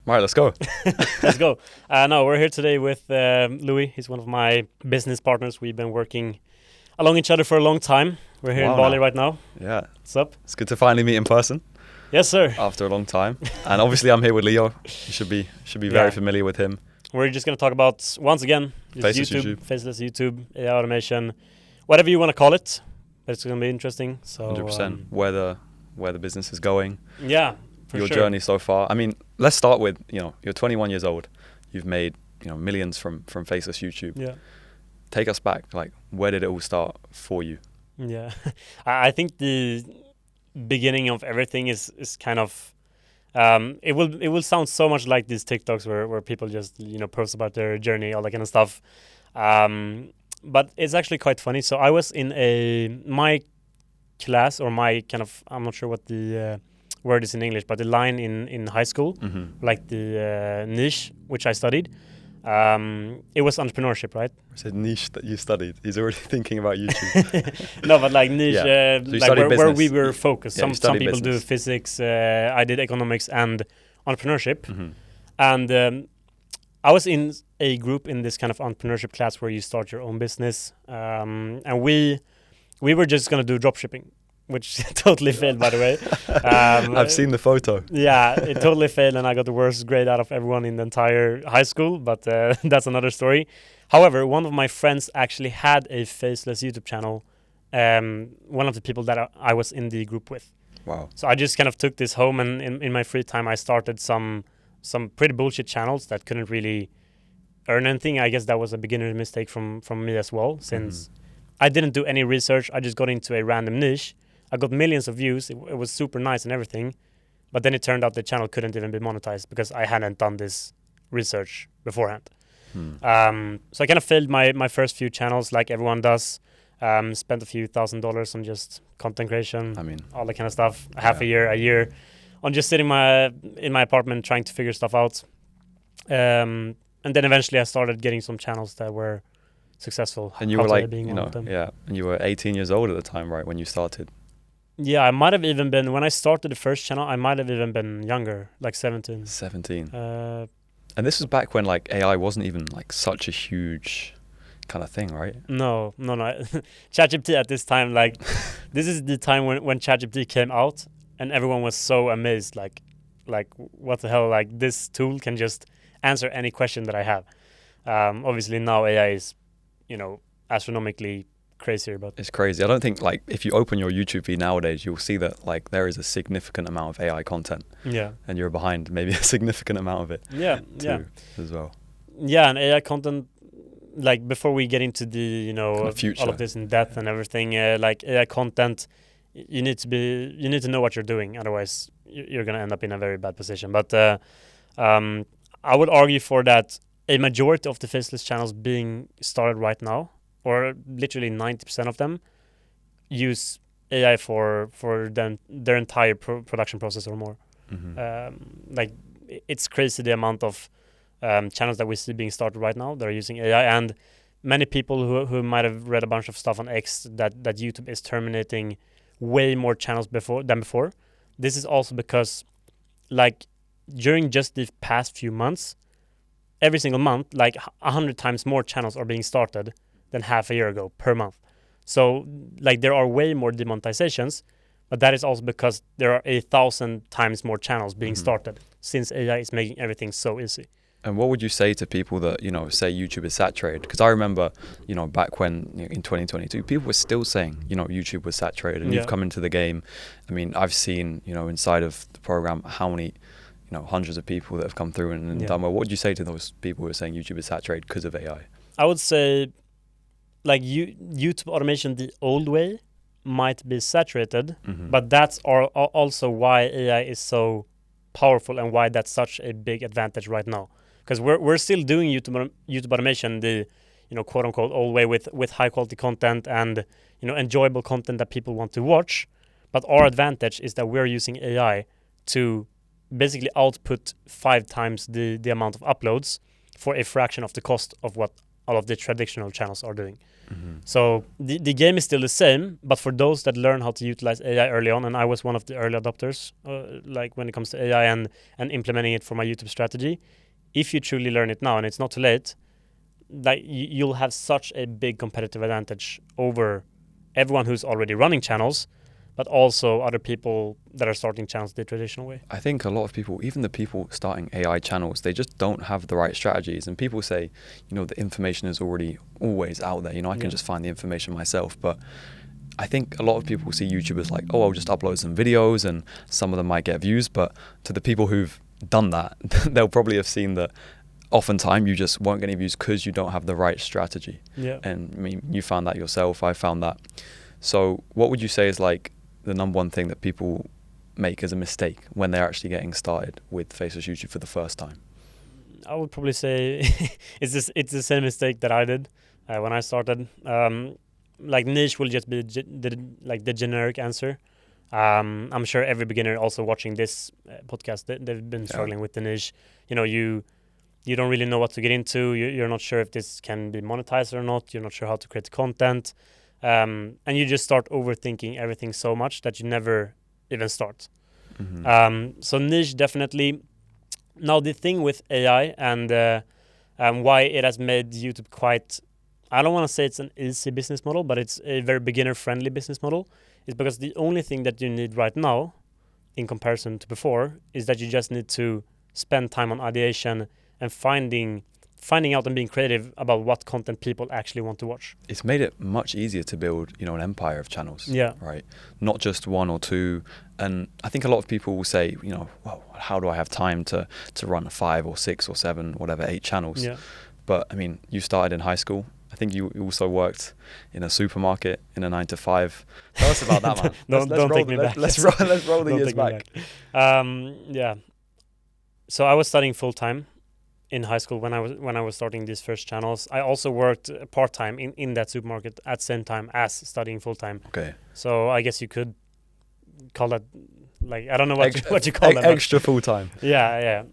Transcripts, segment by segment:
All right, let's go. Let's go. No, we're here today with Louis. He's one of my business partners. We've been working along each other for a long time. We're here in Bali right now. Yeah. What's up? It's good to finally meet in person. Yes, sir. After a long time. And obviously I'm here with Leo. You should be very familiar with him. We're just going to talk about, once again, Faceless YouTube. Faceless YouTube, AI automation, whatever you want to call it. But it's going to be interesting. So 100%. Where the business is going. Yeah. Your journey so far. I mean, let's start with, you're 21 years old. You've made, millions from Faceless YouTube. Yeah. Take us back. Like, where did it all start for you? Yeah. I think the beginning of everything is kind of it will sound so much like these TikToks where people just post about their journey, all that kind of stuff, but it's actually quite funny. So I was in my class, or my kind of, I'm not sure what the word is in English, but the line in high school, like the niche which I studied, it was entrepreneurship, right? It's a niche that you studied. He's already thinking about YouTube. No, but like niche, so like where we were focused. Yeah, some people do physics. I did economics and entrepreneurship, and I was in a group in this kind of entrepreneurship class where you start your own business, and we were just gonna do dropshipping, which totally failed, by the way. I've seen the photo. Yeah, it totally failed, and I got the worst grade out of everyone in the entire high school, but that's another story. However, one of my friends actually had a Faceless YouTube channel, one of the people that I was in the group with. Wow. So I just kind of took this home, and in my free time I started some pretty bullshit channels that couldn't really earn anything. I guess that was a beginner mistake from me as well, since I didn't do any research. I just got into a random niche. I got millions of views. It was super nice and everything. But then it turned out the channel couldn't even be monetized because I hadn't done this research beforehand. So I kind of failed my first few channels like everyone does. Spent a few $1,000s on just content creation, all that kind of stuff. A year on just sitting in my apartment trying to figure stuff out. And then eventually I started getting some channels that were successful. And you were like, and you were 18 years old at the time, right, when you started? Yeah, I might have even been, when I started the first channel, I might have even been younger, like 17. 17. And this was back when like AI wasn't even like such a huge kind of thing, right? No. ChatGPT at this time, like, this is the time when ChatGPT came out and everyone was so amazed, like what the hell, like this tool can just answer any question that I have. Obviously now AI is, astronomically crazier, but it's crazy. I don't think, like, if you open your YouTube feed nowadays, you'll see that like there is a significant amount of AI content. Yeah. And you're behind maybe a significant amount of it. Yeah. As well. Yeah, and AI content, like before we get into the all of this in depth and everything, like AI content, you need to know what you're doing, otherwise you're gonna end up in a very bad position. But I would argue for that a majority of the faceless channels being started right now, or literally 90% of them, use AI for their entire production process or more. Like, it's crazy the amount of channels that we see being started right now that are using AI, and many people who might have read a bunch of stuff on X that YouTube is terminating way more channels than before. This is also because, like, during just the past few months, every single month, like 100 times more channels are being started than half a year ago per month. So, like, there are way more demonetizations, but that is also because there are 1,000 times more channels being started, since AI is making everything so easy. And what would you say to people that, say YouTube is saturated? Because I remember, back when, in 2022, people were still saying, YouTube was saturated, and you've come into the game. I mean, I've seen, inside of the program, how many, hundreds of people that have come through and done well. What would you say to those people who are saying YouTube is saturated because of AI? I would say, like, YouTube automation the old way might be saturated, but that's also why AI is so powerful and why that's such a big advantage right now. Because we're still doing YouTube automation the quote unquote old way with high quality content and enjoyable content that people want to watch, but our advantage is that we're using AI to basically output 5 times the amount of uploads for a fraction of the cost of what all of the traditional channels are doing. So the game is still the same, but for those that learn how to utilize AI early on, and I was one of the early adopters, like when it comes to AI and implementing it for my YouTube strategy, if you truly learn it now and it's not too late, like you'll have such a big competitive advantage over everyone who's already running channels, but also other people that are starting channels the traditional way. I think a lot of people, even the people starting AI channels, they just don't have the right strategies. And people say, the information is already always out there. I can just find the information myself. But I think a lot of people see YouTubers like, I'll just upload some videos and some of them might get views. But to the people who've done that, they'll probably have seen that oftentimes you just won't get any views because you don't have the right strategy. Yeah. And I mean, you found that yourself. I found that. So what would you say is like the number one thing that people make as a mistake when they're actually getting started with faceless YouTube for the first time? I would probably say it's the same mistake that I did when I started. Like niche will just be the generic answer. I'm sure every beginner also watching this podcast, they've been struggling with the niche. You don't really know what to get into. You're not sure if this can be monetized or not. You're not sure how to create content. And you just start overthinking everything so much that you never even start. So niche, definitely. Now the thing with AI and why it has made YouTube quite, I don't want to say it's an easy business model, but it's a very beginner-friendly business model, is because the only thing that you need right now, in comparison to before, is that you just need to spend time on ideation and finding out and being creative about what content people actually want to watch. It's made it much easier to build, an empire of channels. Yeah. Right. Not just one or two. And I think a lot of people will say, well, how do I have time to run 5 or 6 or 7, whatever, 8 channels? Yeah. But I mean, you started in high school. I think you also worked in a supermarket in a 9 to 5. Tell us about that, man. Don't take me back. Let's roll the years back. Yeah. So I was studying full time in high school when I was starting these first channels. I also worked part-time in that supermarket at the same time as studying full-time. Okay. So I guess you could call that, like, I don't know what you call that. Extra full-time. Yeah.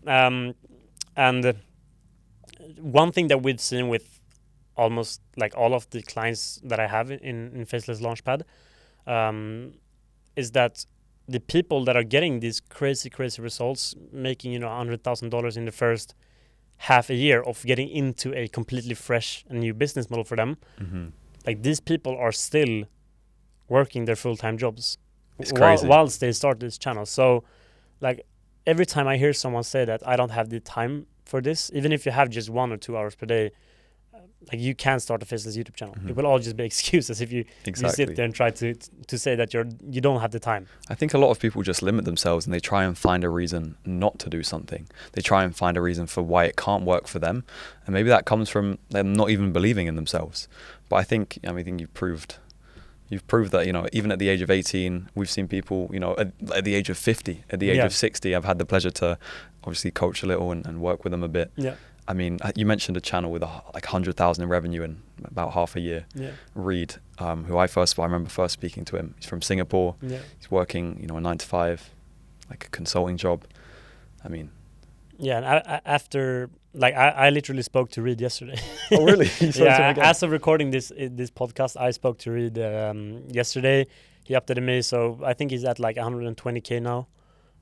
And one thing that we've seen with almost like all of the clients that I have in Faceless Launchpad is that the people that are getting these crazy results, making $100,000 in the first half a year of getting into a completely fresh and new business model for them, like these people are still working their full-time jobs whilst they start this channel. So like every time I hear someone say that I don't have the time for this, even if you have just 1 or 2 hours per day, like you can start a faceless YouTube channel. It will all just be excuses if you sit there and try to say that you don't have the time. I think a lot of people just limit themselves and they try and find a reason not to do something. They try and find a reason for why it can't work for them, and maybe that comes from them not even believing in themselves. But I think you've proved that even at the age of 18, we've seen people at the age of 50, at the age of 60. I've had the pleasure to obviously coach a little and work with them a bit. Yeah. I mean, you mentioned a channel with like 100,000 in revenue in about half a year. Yeah. Reed, who I remember first speaking to him. He's from Singapore. Yeah. He's working, a 9 to 5, like a consulting job. I mean. Yeah, and after, like, I literally spoke to Reed yesterday. Oh, really? Yeah, as of recording this podcast, I spoke to Reed yesterday. He updated me, so I think he's at like 120K now.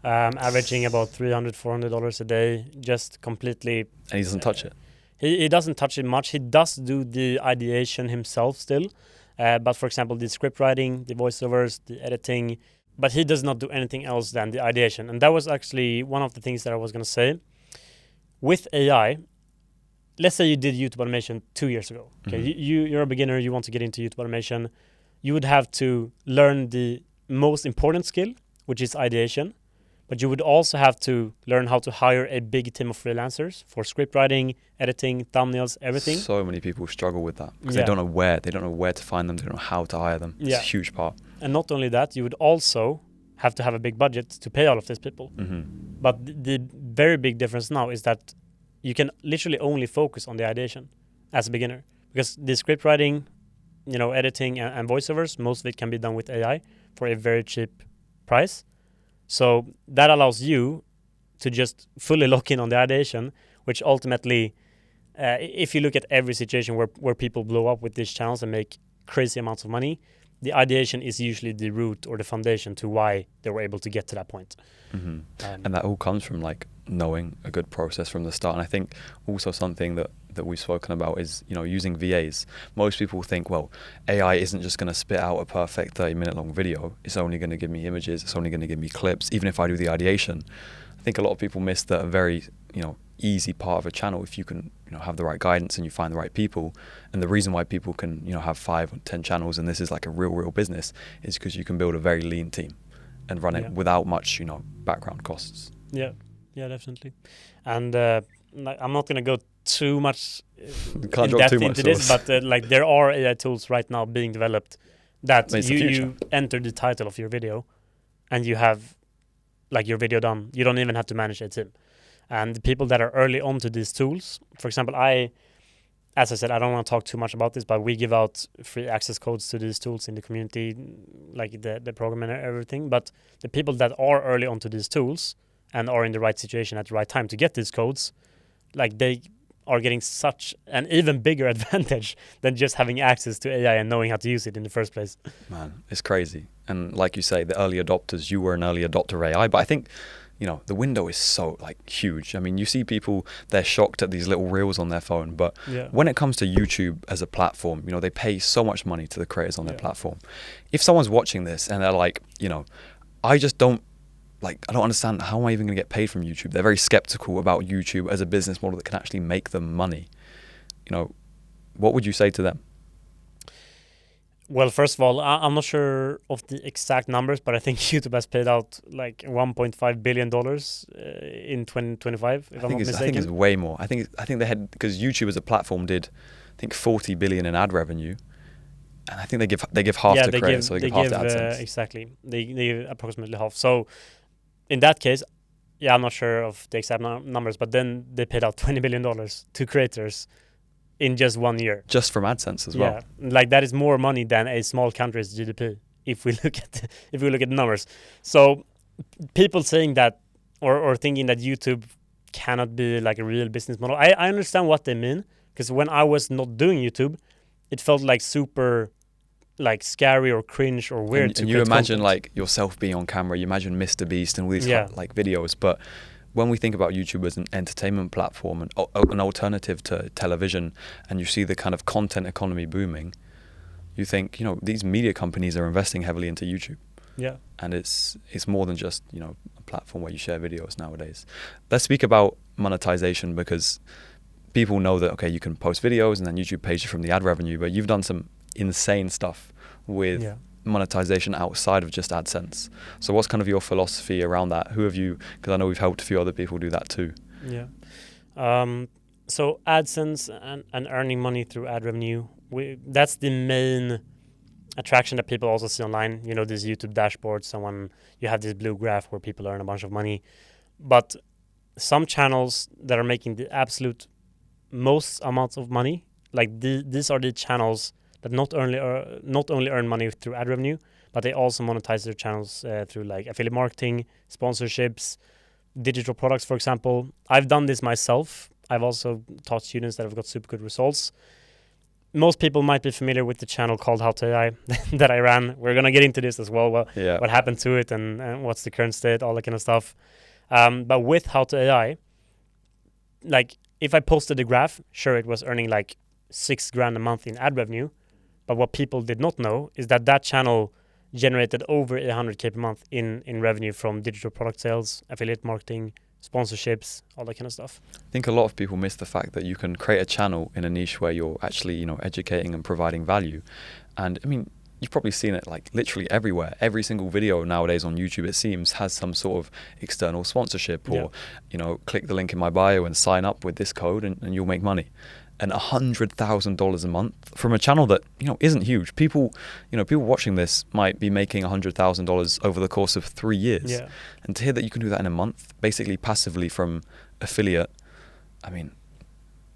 Averaging about $300-400 a day, just completely. And he doesn't touch it. He doesn't touch it much. He does do the ideation himself still, but for example, the script writing, the voiceovers, the editing, but he does not do anything else than the ideation. And that was actually one of the things that I was going to say. With AI, let's say you did YouTube automation 2 years ago. Okay, you're a beginner. You want to get into YouTube automation. You would have to learn the most important skill, which is ideation. But you would also have to learn how to hire a big team of freelancers for script writing, editing, thumbnails, everything. So many people struggle with that because they don't know where to find them, they don't know how to hire them. It's a huge part. And not only that, you would also have to have a big budget to pay all of these people. But the very big difference now is that you can literally only focus on the ideation as a beginner, because the script writing, editing and voiceovers, most of it can be done with AI for a very cheap price. So that allows you to just fully lock in on the ideation, which ultimately if you look at every situation where people blow up with these channels and make crazy amounts of money, the ideation is usually the root or the foundation to why they were able to get to that point. Mm-hmm. And that all comes from like knowing a good process from the start. And I think also something that we've spoken about is, you know, using VAs. Most people think, well, AI isn't just going to spit out a perfect 30-minute long video. It's only going to give me images. It's only going to give me clips. Even if I do the ideation, I think a lot of people miss that a very, you know, easy part of a channel, if you can, you know, have the right guidance and you find the right people. And the reason why people can, you know, have 5 or 10 channels and this is like a real business is because you can build a very lean team and run it without much, you know, background costs. Yeah, definitely. And I'm not going to go too much in depth into this, but like there are AI tools right now being developed that you enter the title of your video and you have like your video done. You don't even have to manage a team. And the people that are early onto these tools, for example, as I said, I don't want to talk too much about this, but we give out free access codes to these tools in the community, like the program and everything. But the people that are early onto these tools and are in the right situation at the right time to get these codes, like they are getting such an even bigger advantage than just having access to AI and knowing how to use it in the first place. Man, it's crazy. And like you say, the early adopters, you were an early adopter AI, but I think, you know, the window is so like huge. I mean, you see people, they're shocked at these little reels on their phone, but when it comes to YouTube as a platform, you know, they pay so much money to the creators on their platform. If someone's watching this and they're like, you know, I don't understand, how am I even going to get paid from YouTube? They're very skeptical about YouTube as a business model that can actually make them money. You know, what would you say to them? Well, first of all, I'm not sure of the exact numbers, but I think YouTube has paid out like $1.5 billion in 2025, if I'm not mistaken. I think it's way more. I think they had, because YouTube as a platform did, I think, 40 billion in ad revenue. And I think they give half to creators, so they give half to AdSense. Exactly. They give approximately half. So in that case, I'm not sure of the exact numbers, but then they paid out $20 billion to creators in just 1 year. Just from AdSense as well. Yeah, like that is more money than a small country's GDP if we look at the numbers. So people saying that or thinking that YouTube cannot be like a real business model, I understand what they mean, because when I was not doing YouTube, it felt like super like scary or cringe or weird. And you imagine like yourself being on camera, you imagine Mr. Beast and all these like videos, but when we think about YouTube as an entertainment platform and an alternative to television, and you see the kind of content economy booming, you think, you know, these media companies are investing heavily into YouTube. Yeah. And it's more than just, you know, a platform where you share videos nowadays. Let's speak about monetization, because people know that, okay, you can post videos and then YouTube pays you from the ad revenue, but you've done some insane stuff with monetization outside of just AdSense. So what's kind of your philosophy around that? Who have you, because I know we've helped a few other people do that too. Yeah. So AdSense and earning money through ad revenue, that's the main attraction that people also see online. You know, this YouTube dashboard, you have this blue graph where people earn a bunch of money. But some channels that are making the absolute most amounts of money, like these are the channels that not only earn money through ad revenue, but they also monetize their channels through like affiliate marketing, sponsorships, digital products, for example. I've done this myself. I've also taught students that have got super good results. Most people might be familiar with the channel called How to AI that I ran. We're going to get into this as well, what happened to it and what's the current state, all that kind of stuff. But with How to AI, like if I posted a graph, sure, it was earning like $6,000 a month in ad revenue. But what people did not know is that channel generated over $100K per month in revenue from digital product sales, affiliate marketing, sponsorships, all that kind of stuff. I think a lot of people miss the fact that you can create a channel in a niche where you're actually, you know, educating and providing value. And I mean, you've probably seen it like literally everywhere. Every single video nowadays on YouTube, it seems, has some sort of external sponsorship or, you know, click the link in my bio and sign up with this code and you'll make money. And $100,000 a month from a channel that, you know, isn't huge. People watching this might be making $100,000 over the course of 3 years. Yeah. And to hear that you can do that in a month, basically passively from affiliate, I mean,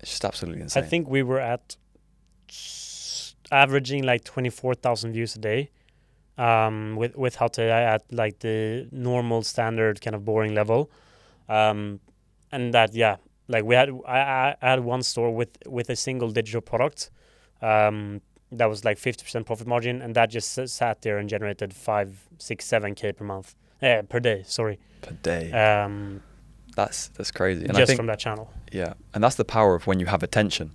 it's just absolutely insane. I think we were at averaging like 24,000 views a day with How to AI at like the normal standard kind of boring level. And that, Like I had one store with a single digital product that was like 50% profit margin, and that just sat there and generated 5, 6, 7K per month. Per day, sorry. Per day. That's crazy. And just I think, from that channel. Yeah, and that's the power of when you have attention.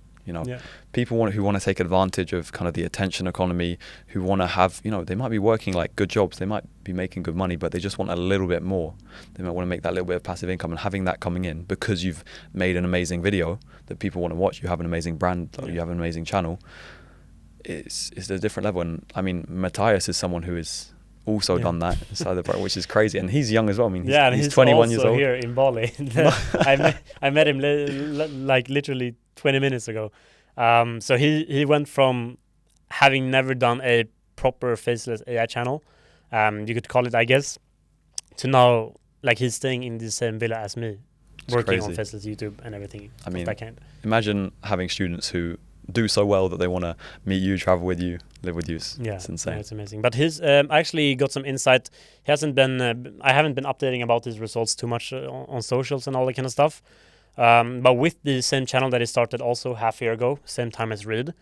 People who want to take advantage of kind of the attention economy, who want to have, they might be working like good jobs, they might be making good money, but they just want a little bit more. They might want to make that little bit of passive income, and having that coming in because you've made an amazing video that people want to watch, you have an amazing brand, you have an amazing channel, it's a different level. And I mean, Matthias is someone who has also done that inside the product, which is crazy, and he's young as well. I mean, he's 21 years old. Here in Bali. I met him like literally 20 minutes ago. So he went from having never done a proper faceless AI channel, you could call it, I guess, to now like he's staying in the same villa as me, working on faceless YouTube and everything. I mean, that kind. Imagine having students who do so well that they want to meet you, travel with you, live with you. It's insane. Yeah, it's amazing. But his I actually got some insight. He hasn't been I haven't been updating about his results too much on socials and all that kind of stuff. But with the same channel that he started also half a year ago, same time as Reed,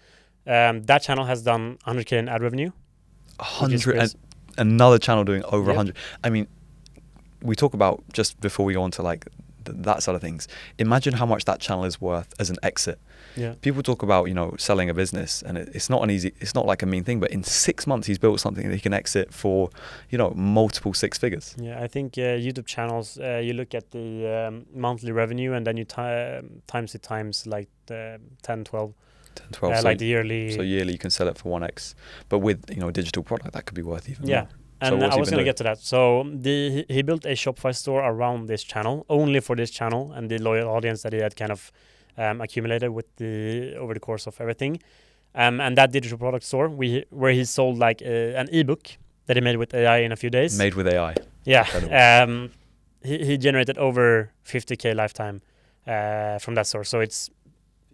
that channel has done 100K in ad revenue. 100, and another channel doing over 100. I mean, we talk about, just before we go on to like that side of things, imagine how much that channel is worth as an exit. Yeah. People talk about, selling a business, and it's not it's not like a mean thing, but in 6 months he's built something that he can exit for, multiple 6 figures. Yeah, I think YouTube channels, you look at the monthly revenue, and then you times it times like 10, 12. 10, 12. So, like the yearly. So yearly you can sell it for 1x, but with, a digital product that could be worth even more. And I was going to get to that. So he built a Shopify store around this channel, only for this channel and the loyal audience that he had kind of accumulated over the course of everything. And that digital product store, where he sold like an ebook that he made with AI in a few days. Made with AI. Yeah. He generated over 50K lifetime from that store. So it's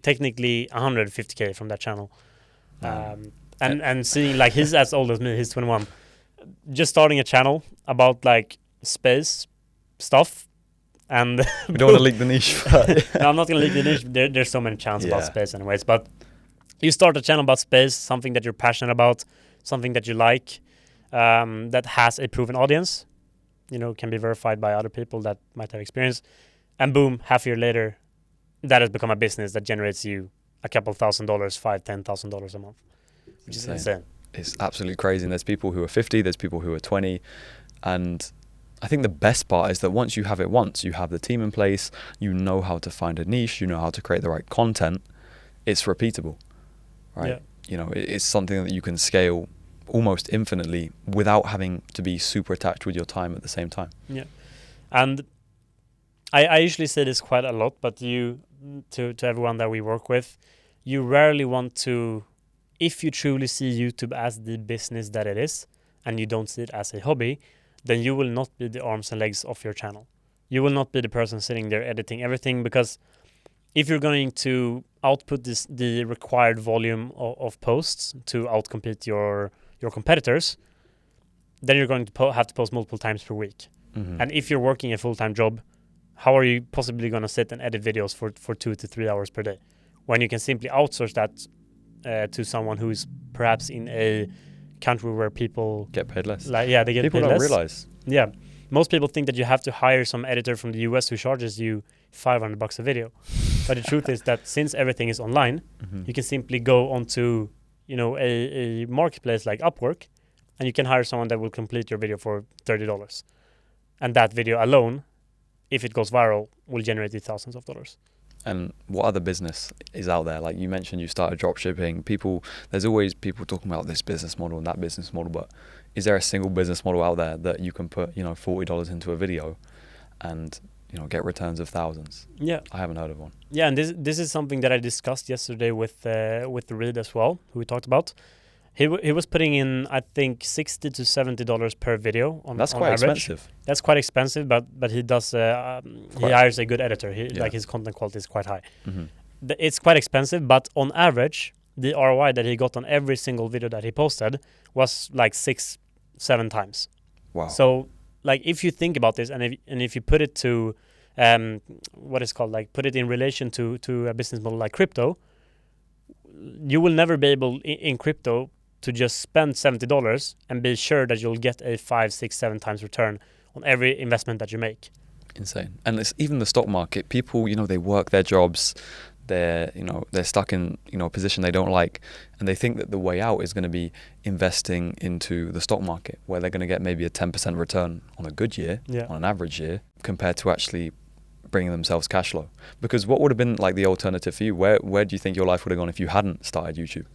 technically 150K from that channel. And seeing like he's as old as me, he's 21. Just starting a channel about like space stuff, and we don't want to leak the niche. No, I'm not going to leak the niche. There's so many channels about space anyways, but you start a channel about space, something that you're passionate about, something that you like, that has a proven audience, can be verified by other people that might have experience, and boom, half a year later, that has become a business that generates you a couple $1,000, $5,000-$10,000 a month, which is insane. It's absolutely crazy. And there's people who are 50, there's people who are 20. And I think the best part is that once you have it once, you have the team in place, you know how to find a niche, you know how to create the right content, it's repeatable, right? Yeah. It's something that you can scale almost infinitely without having to be super attached with your time at the same time. Yeah. And I usually say this quite a lot, but to everyone that we work with, you rarely want to, if you truly see YouTube as the business that it is, and you don't see it as a hobby, then you will not be the arms and legs of your channel. You will not be the person sitting there editing everything, because if you're going to output the required volume of posts to outcompete your competitors, then you're going to have to post multiple times per week. Mm-hmm. And if you're working a full-time job, how are you possibly going to sit and edit videos for 2 to 3 hours per day, when you can simply outsource that to someone who is perhaps in a country where people get paid less. They get people paid less. People don't realize. Yeah, most people think that you have to hire some editor from the US who charges you $500 a video, but the truth is that since everything is online, you can simply go onto a marketplace like Upwork, and you can hire someone that will complete your video for $30, and that video alone, if it goes viral, will generate you thousands of dollars. And what other business is out there? Like you mentioned, you started drop shipping. There's always people talking about this business model and that business model, but is there a single business model out there that you can put, $40 into a video and, get returns of thousands? Yeah. I haven't heard of one. Yeah, and this is something that I discussed yesterday with Reed as well, who we talked about. He was putting in, I think, $60 to $70 per video on That's on quite average. expensive. That's quite expensive, but he does he hires a good editor. Like his content quality is quite high. Mm-hmm. It's quite expensive, but on average, the ROI that he got on every single video that he posted was like 6-7 times. Wow. So like if you think about this, and if you put it to what is called, like, put it in relation to a business model like crypto, you will never be able in crypto to just spend $70 and be sure that you'll get a 5, 6, 7 times return on every investment that you make. Insane. And it's even the stock market. People, they work their jobs. They're stuck in, a position they don't like, and they think that the way out is going to be investing into the stock market, where they're going to get maybe a 10% return on a good year, on an average year, compared to actually bringing themselves cash flow. Because what would have been like the alternative for you? Where do you think your life would have gone if you hadn't started YouTube?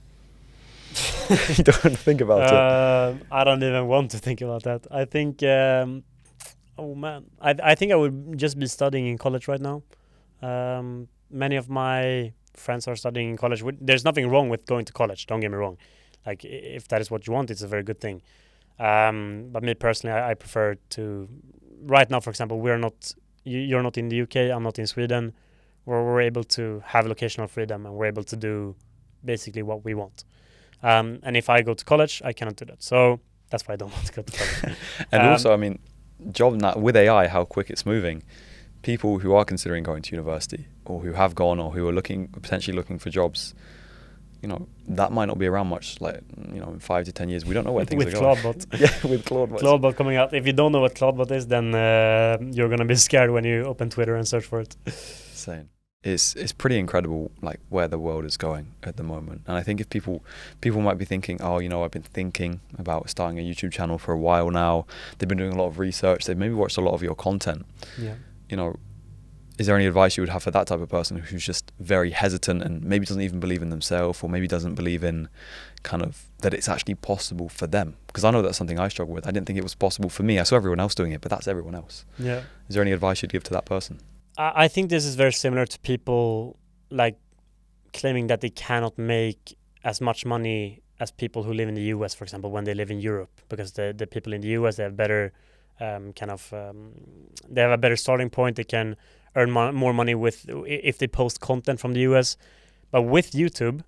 You don't think about it. I don't even want to think about that. I think, oh man, I think I would just be studying in college right now. Many of my friends are studying in college. There's nothing wrong with going to college, don't get me wrong. Like, if that is what you want, it's a very good thing. But me personally, I prefer to, right now, for example, you're not in the UK, I'm not in Sweden, where we're able to have locational freedom and we're able to do basically what we want. And if I go to college, I cannot do that. So that's why I don't want to go to college. And also, I mean, job now, with AI, how quick it's moving, people who are considering going to university or who have gone or who are potentially looking for jobs, that might not be around much, like, in 5 to 10 years. We don't know where things are going. Claudebot. Yeah, with Claudebot. Claudebot coming out. If you don't know what Claudebot is, then you're going to be scared when you open Twitter and search for it. Insane. It's pretty incredible, like, where the world is going at the moment. And I think if people might be thinking, I've been thinking about starting a YouTube channel for a while now. They've been doing a lot of research. They've maybe watched a lot of your content. Yeah. Is there any advice you would have for that type of person who's just very hesitant and maybe doesn't even believe in themselves, or maybe doesn't believe in kind of that it's actually possible for them? Because I know that's something I struggle with. I didn't think it was possible for me. I saw everyone else doing it, but that's everyone else. Yeah. Is there any advice you'd give to that person? I think this is very similar to people like claiming that they cannot make as much money as people who live in the US, for example, when they live in Europe, because the people in the US, they have better they have a better starting point. They can earn more money if they post content from the US. But with YouTube,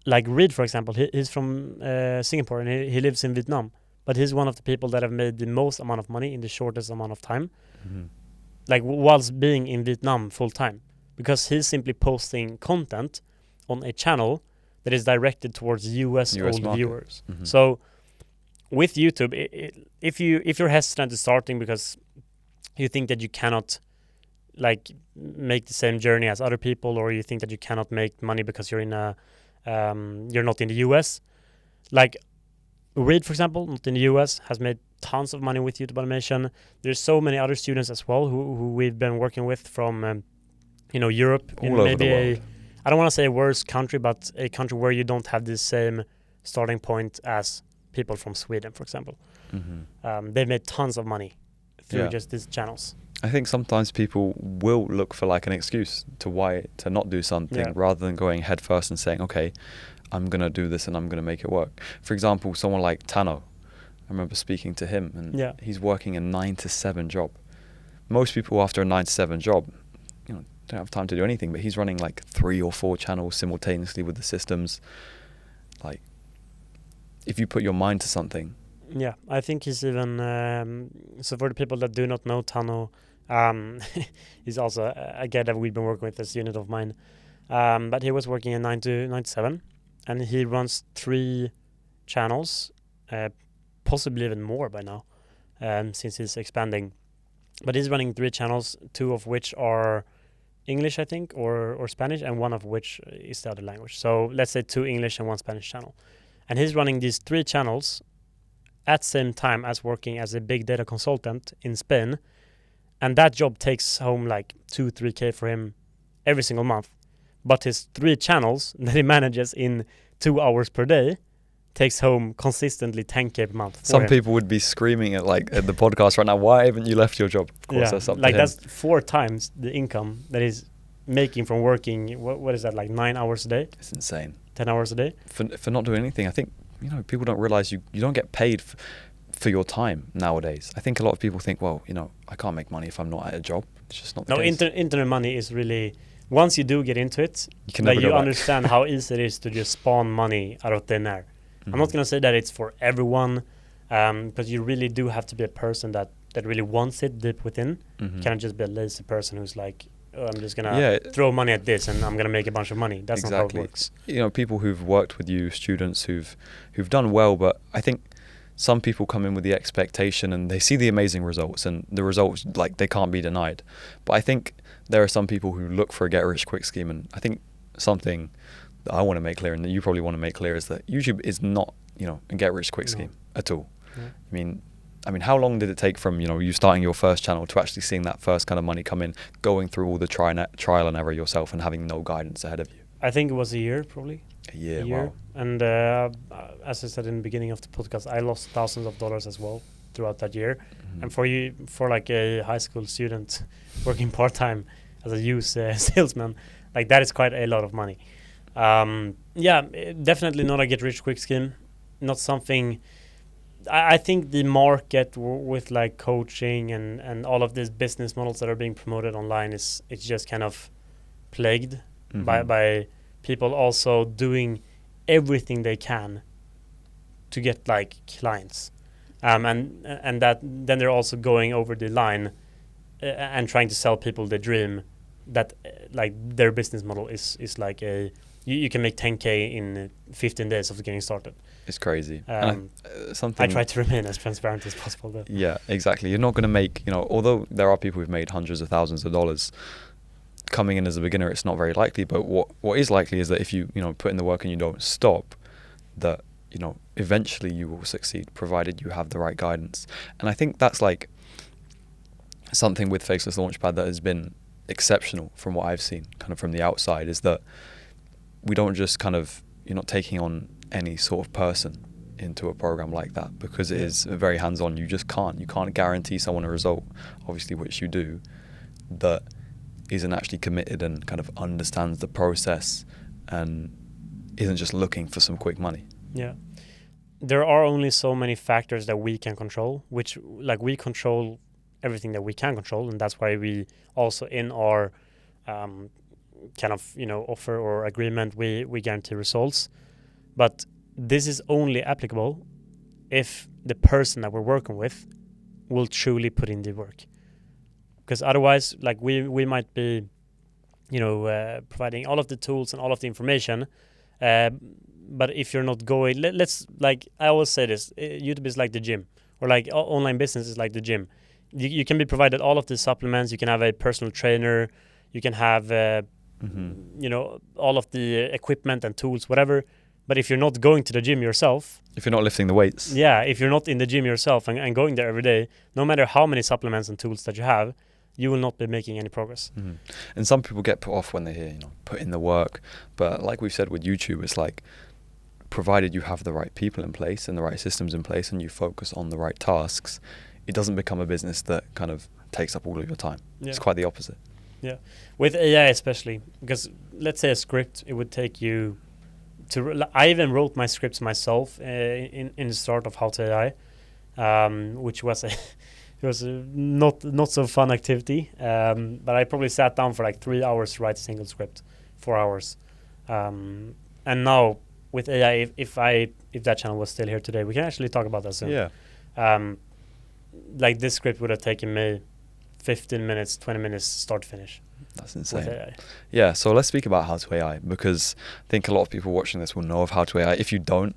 like Reed, for example, he's from Singapore and he lives in Vietnam, but he's one of the people that have made the most amount of money in the shortest amount of time. Mm-hmm. Like, whilst being in Vietnam full time, because he's simply posting content on a channel that is directed towards US old market. Viewers. Mm-hmm. So with YouTube, if you're hesitant to starting because you think that you cannot like make the same journey as other people, or you think that you cannot make money because you're you're not in the US, like Reed, for example, not in the US, has made tons of money with YouTube animation. There's so many other students as well who we've been working with from Europe, all over the world. I don't want to say a worse country, but a country where you don't have the same starting point as people from Sweden, for example. Mm-hmm. They've made tons of money through just these channels. I think sometimes people will look for like an excuse to not do something, rather than going head first and saying, okay, I'm going to do this and I'm going to make it work. For example, someone like Tano, I remember speaking to him, and he's working a 9 to 7 job. Most people after a 9 to 7 job, don't have time to do anything, but he's running like 3 or 4 channels simultaneously with the systems. Like, if you put your mind to something. Yeah, I think he's even, so for the people that do not know Tano, he's also a guy that we've been working with as a unit of mine. But he was working a 9 to 7, and he runs 3 channels, possibly even more by now, since he's expanding. But he's running 3 channels, 2 of which are English, I think, or Spanish, and 1 of which is the other language. So let's say 2 English and 1 Spanish channel. And he's running these 3 channels at the same time as working as a big data consultant in Spain. And that job takes home like 2-3K for him every single month. But his 3 channels that he manages in 2 hours per day takes home consistently 10K per month. Some people would be screaming at the podcast right now, why haven't you left your job? Of course, that's up to him. That's 4 times the income that he's making from working, what is that, like 9 hours a day? It's insane. 10 hours a day? For not doing anything. I think, people don't realize you don't get paid for your time nowadays. I think a lot of people think, well, I can't make money if I'm not at a job. It's just not the case. Internet money is really, once you do get into it, you understand how easy it is to just spawn money out of thin air. Mm-hmm. I'm not going to say that it's for everyone, because you really do have to be a person that that really wants it deep within. Can't just be a lazy person who's like, oh, I'm just gonna throw money at this and I'm gonna make a bunch of money. That's not how it works. You know, people who've worked with you, students who've done well, but I think some people come in with the expectation and they see the amazing results, and the results, like, they can't be denied. But I think there are some people who look for a get-rich-quick scheme, and I think something that I want to make clear, and that you probably want to make clear, is that YouTube is not, you know, a get-rich-quick scheme at all. Yeah. I mean, how long did it take from, you know, you starting your first channel to actually seeing that first kind of money come in, going through all the trial and error yourself and having no guidance ahead of you? I think it was a year, probably. A year. Wow. And as I said in the beginning of the podcast, I lost thousands of dollars as well throughout that year. And for like a high school student working part-time as a used salesman, like, that is quite a lot of money. Definitely not a get-rich-quick scheme. Not something... I think the market with like coaching and all of these business models that are being promoted online it's just kind of plagued by people also doing everything they can to get like clients, and that then they're also going over the line and trying to sell people the dream that like their business model is like you can make 10K in 15 days of getting started. It's crazy. I try to remain as transparent as possible though. Yeah, exactly. You're not going to make, you know, although there are people who've made hundreds of thousands of dollars, coming in as a beginner, it's not very likely. But what is likely is that if you know, put in the work and you don't stop, that, you know, eventually you will succeed, provided you have the right guidance. And I think that's like something with Faceless Launchpad that has been exceptional from what I've seen, kind of from the outside, is that we don't just kind of, you're not taking on any sort of person into a program like that, because it is very hands-on. You can't guarantee someone a result, obviously, which you do, that isn't actually committed and kind of understands the process and isn't just looking for some quick money. Yeah. There are only so many factors that we can control, which, like, we control everything that we can control, and that's why we also in our kind of, you know, offer or agreement, we guarantee results. But this is only applicable if the person that we're working with will truly put in the work. Because otherwise, like, we might be, you know, providing all of the tools and all of the information, but if you're not going, let's, like, I always say this, YouTube is like the gym, or like online business is like the gym. You can be provided all of the supplements, you can have a personal trainer, you can have, you know, all of the equipment and tools, whatever. But if you're not going to the gym yourself... If you're not lifting the weights. Yeah, if you're not in the gym yourself and going there every day, no matter how many supplements and tools that you have, you will not be making any progress. And some people get put off when they hear, you know, put in the work. But like we've said with YouTube, it's like, provided you have the right people in place and the right systems in place and you focus on the right tasks, it doesn't become a business that kind of takes up all of your time. Yeah. It's quite the opposite. Yeah, with AI especially, because let's say a script, it would take you... I even wrote my scripts myself in the start of How to AI, which was not so fun activity. But I probably sat down for like 3 hours to write a single script, 4 hours. And now with AI, if that channel was still here today, we can actually talk about that soon. Yeah. Like, this script would have taken me 15 minutes, 20 minutes start to finish. That's insane. Yeah, so let's speak about How to AI, because I think a lot of people watching this will know of How to AI. If you don't,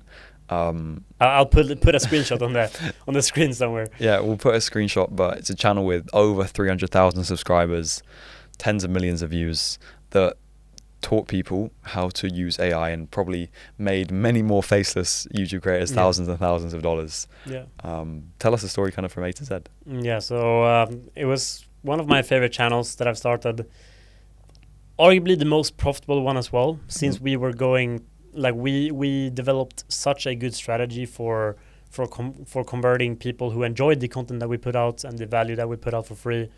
I'll put a screenshot on the screen somewhere. Yeah, we'll put a screenshot, but it's a channel with over 300,000 subscribers, tens of millions of views, that taught people how to use AI and probably made many more faceless YouTube creators thousands and thousands of dollars. Yeah. Tell us a story kind of from A to Z. Yeah, so it was one of my favorite channels that I've started. Arguably the most profitable one as well, since we were going, like, we developed such a good strategy for converting people who enjoyed the content that we put out and the value that we put out for free,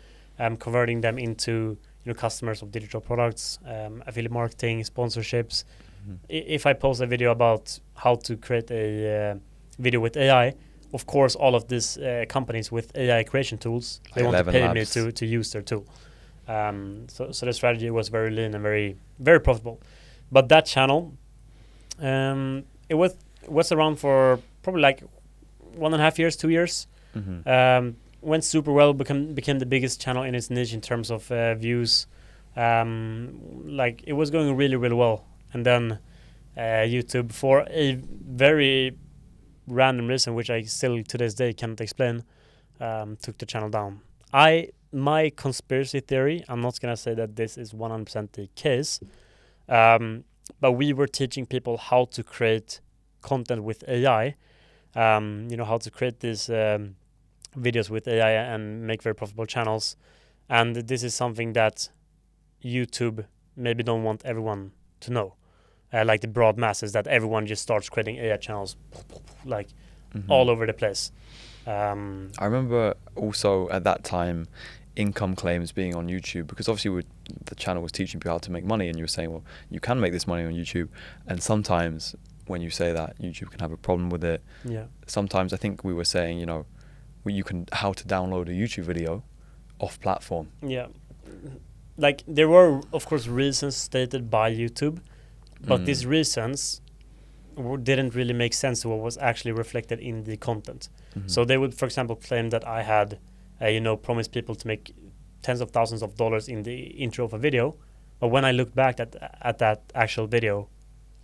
converting them into, you know, customers of digital products, affiliate marketing, sponsorships. If I post a video about how to create a video with AI, of course, all of these companies with AI creation tools, they want to pay me to use their tool. So the strategy was very lean and very, very profitable. But that channel, it was around for probably like 1.5 years, 2 years. went super well, became the biggest channel in its niche in terms of views. Like it was going really, really well. And then YouTube, for a very random reason, which I still to this day cannot explain, took the channel down. My conspiracy theory, I'm not going to say that this is 100% the case, but we were teaching people how to create content with AI, how to create these videos with AI and make very profitable channels. And this is something that YouTube maybe don't want everyone to know, like the broad masses, that everyone just starts creating AI channels like all over the place. I remember also at that time income claims being on YouTube, because obviously the channel was teaching people how to make money, and you were saying, well, you can make this money on YouTube. And sometimes when you say that, YouTube can have a problem with it. Yeah. Sometimes I think we were saying, how to download a YouTube video off platform. Yeah. Like there were, of course, reasons stated by YouTube, but these reasons didn't really make sense to what was actually reflected in the content. So they would, for example, claim that I had, promised people to make tens of thousands of dollars in the intro of a video. But when I look back at that actual video,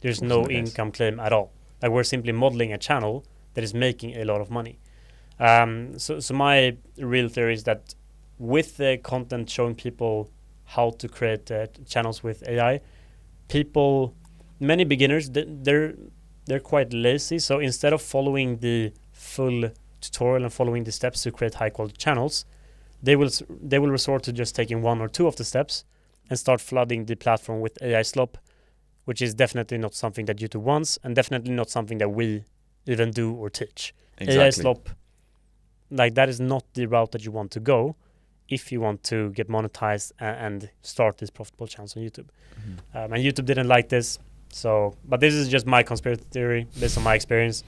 there's no income claim at all. Like we're simply modeling a channel that is making a lot of money. So my real theory is that with the content showing people how to create channels with AI, many beginners, they're quite lazy. So instead of following the full tutorial and following the steps to create high quality channels, they will resort to just taking one or two of the steps and start flooding the platform with AI slop, which is definitely not something that YouTube wants, and definitely not something that we even do or teach. Exactly. AI slop, like that is not the route that you want to go if you want to get monetized and start these profitable channels on YouTube. And YouTube didn't like this. So, but this is just my conspiracy theory based on my experience.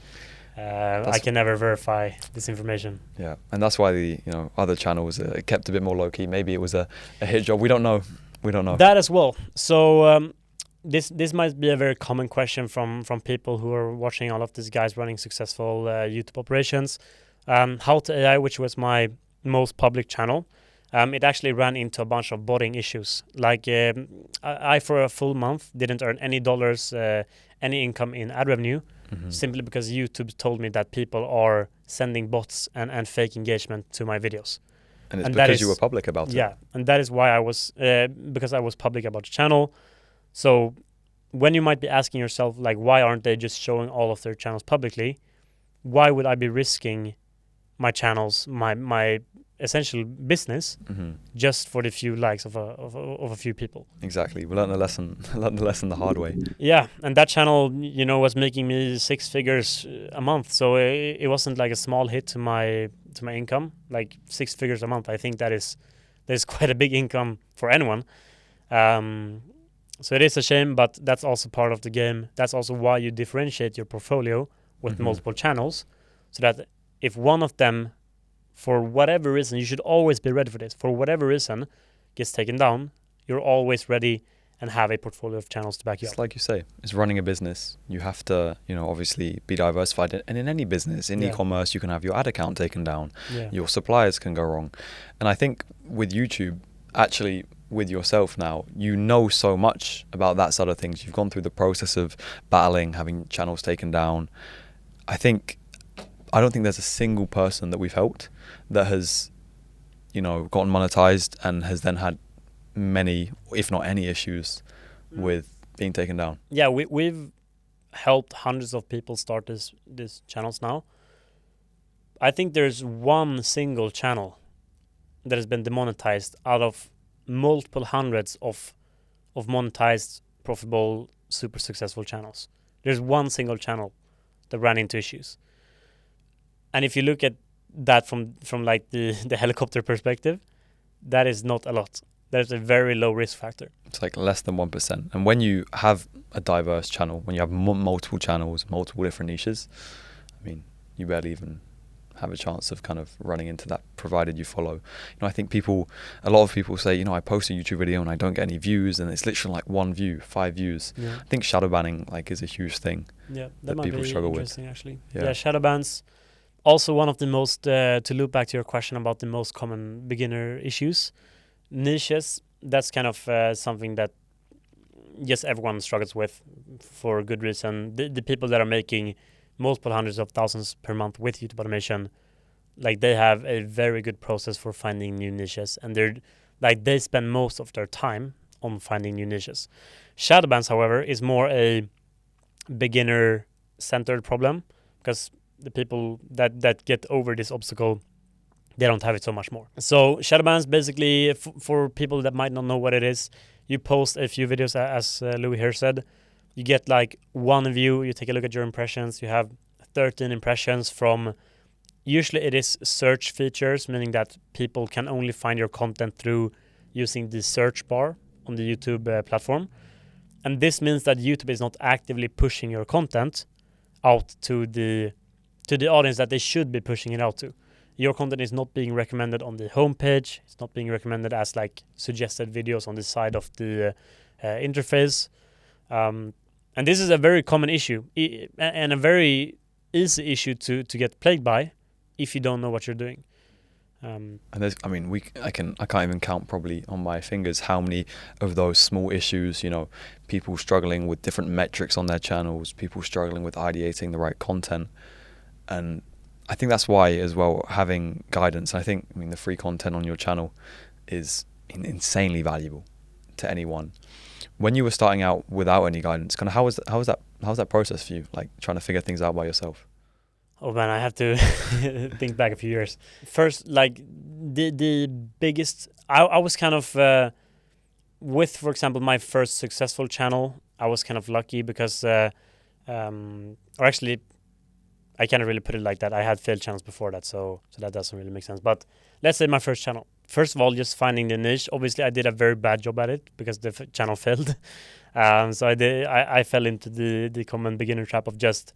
I can never verify this information. Yeah, and that's why the other channels kept a bit more low key. Maybe it was a hit job. We don't know. That as well. So this might be a very common question from people who are watching all of these guys running successful YouTube operations. How to AI, which was my most public channel, it actually ran into a bunch of botting issues. Like I for a full month didn't earn any dollars, any income in ad revenue, simply because YouTube told me that people are sending bots and fake engagement to my videos. And it's because you were public about it. Yeah, and that is why I was, because I was public about the channel. So when you might be asking yourself, like, why aren't they just showing all of their channels publicly? Why would I be risking my channels, my essential business, just for the few likes of a few people? Exactly. We learned the lesson the hard way. Yeah, and that channel, was making me 6 figures a month. So it wasn't like a small hit to my income, like 6 figures a month. I think that is quite a big income for anyone. So it is a shame, but that's also part of the game. That's also why you differentiate your portfolio with multiple channels, so that if one of them, for whatever reason, you should always be ready for this, for whatever reason, gets taken down, you're always ready and have a portfolio of channels to back you up. It's like you say, it's running a business. You have to, obviously be diversified. And in any business, in e-commerce, you can have your ad account taken down. Yeah. Your suppliers can go wrong. And I think with YouTube, actually with yourself now, you know so much about that side of things. You've gone through the process of battling, having channels taken down. I don't think there's a single person that we've helped that has, gotten monetized and has then had many, if not any, issues with being taken down. Yeah, we've helped hundreds of people start these channels now. I think there's one single channel that has been demonetized out of multiple hundreds of monetized, profitable, super successful channels. There's one single channel that ran into issues. And if you look at that from like the helicopter perspective, that is not a lot. There's a very low risk factor. It's like less than 1%. And when you have a diverse channel, when you have multiple channels, multiple different niches, I mean, you barely even have a chance of kind of running into that, provided you follow. I think a lot of people say, I post a YouTube video and I don't get any views, and it's literally like 1 view, 5 views. Yeah. I think shadow banning is a huge thing. Yeah, that might people be struggle interesting, with. Actually. Yeah, shadow bans. Also, one of the most, to loop back to your question about the most common beginner issues, niches, that's kind of something that yes, everyone struggles with for good reason. The people that are making multiple hundreds of thousands per month with YouTube automation, like they have a very good process for finding new niches, and they spend most of their time on finding new niches. Shadow bans, however, is more a beginner-centered problem because the people that get over this obstacle, they don't have it so much more. So shadow bans, basically, for people that might not know what it is, you post a few videos, as Louis here said, you get like one view, you take a look at your impressions, you have 13 impressions from, usually it is search features, meaning that people can only find your content through using the search bar on the YouTube platform. And this means that YouTube is not actively pushing your content out to the audience that they should be pushing it out to. Your content is not being recommended on the homepage. It's not being recommended as like suggested videos on the side of the interface. And this is a very common issue and a very easy issue to get plagued by if you don't know what you're doing. And there's, I mean, I can't even count probably on my fingers how many of those small issues, people struggling with different metrics on their channels, people struggling with ideating the right content. And I think that's why as well, having guidance, I mean, the free content on your channel is insanely valuable to anyone. When you were starting out without any guidance, kind of how was that process for you, like trying to figure things out by yourself? Oh man, I have to think back a few years. First, like the biggest, I was kind of with, for example, my first successful channel, I was kind of lucky because, or actually, I can't really put it like that. I had failed channels before that, so that doesn't really make sense. But let's say my first channel. First of all, just finding the niche. Obviously, I did a very bad job at it because the channel failed. So I fell into the common beginner trap of just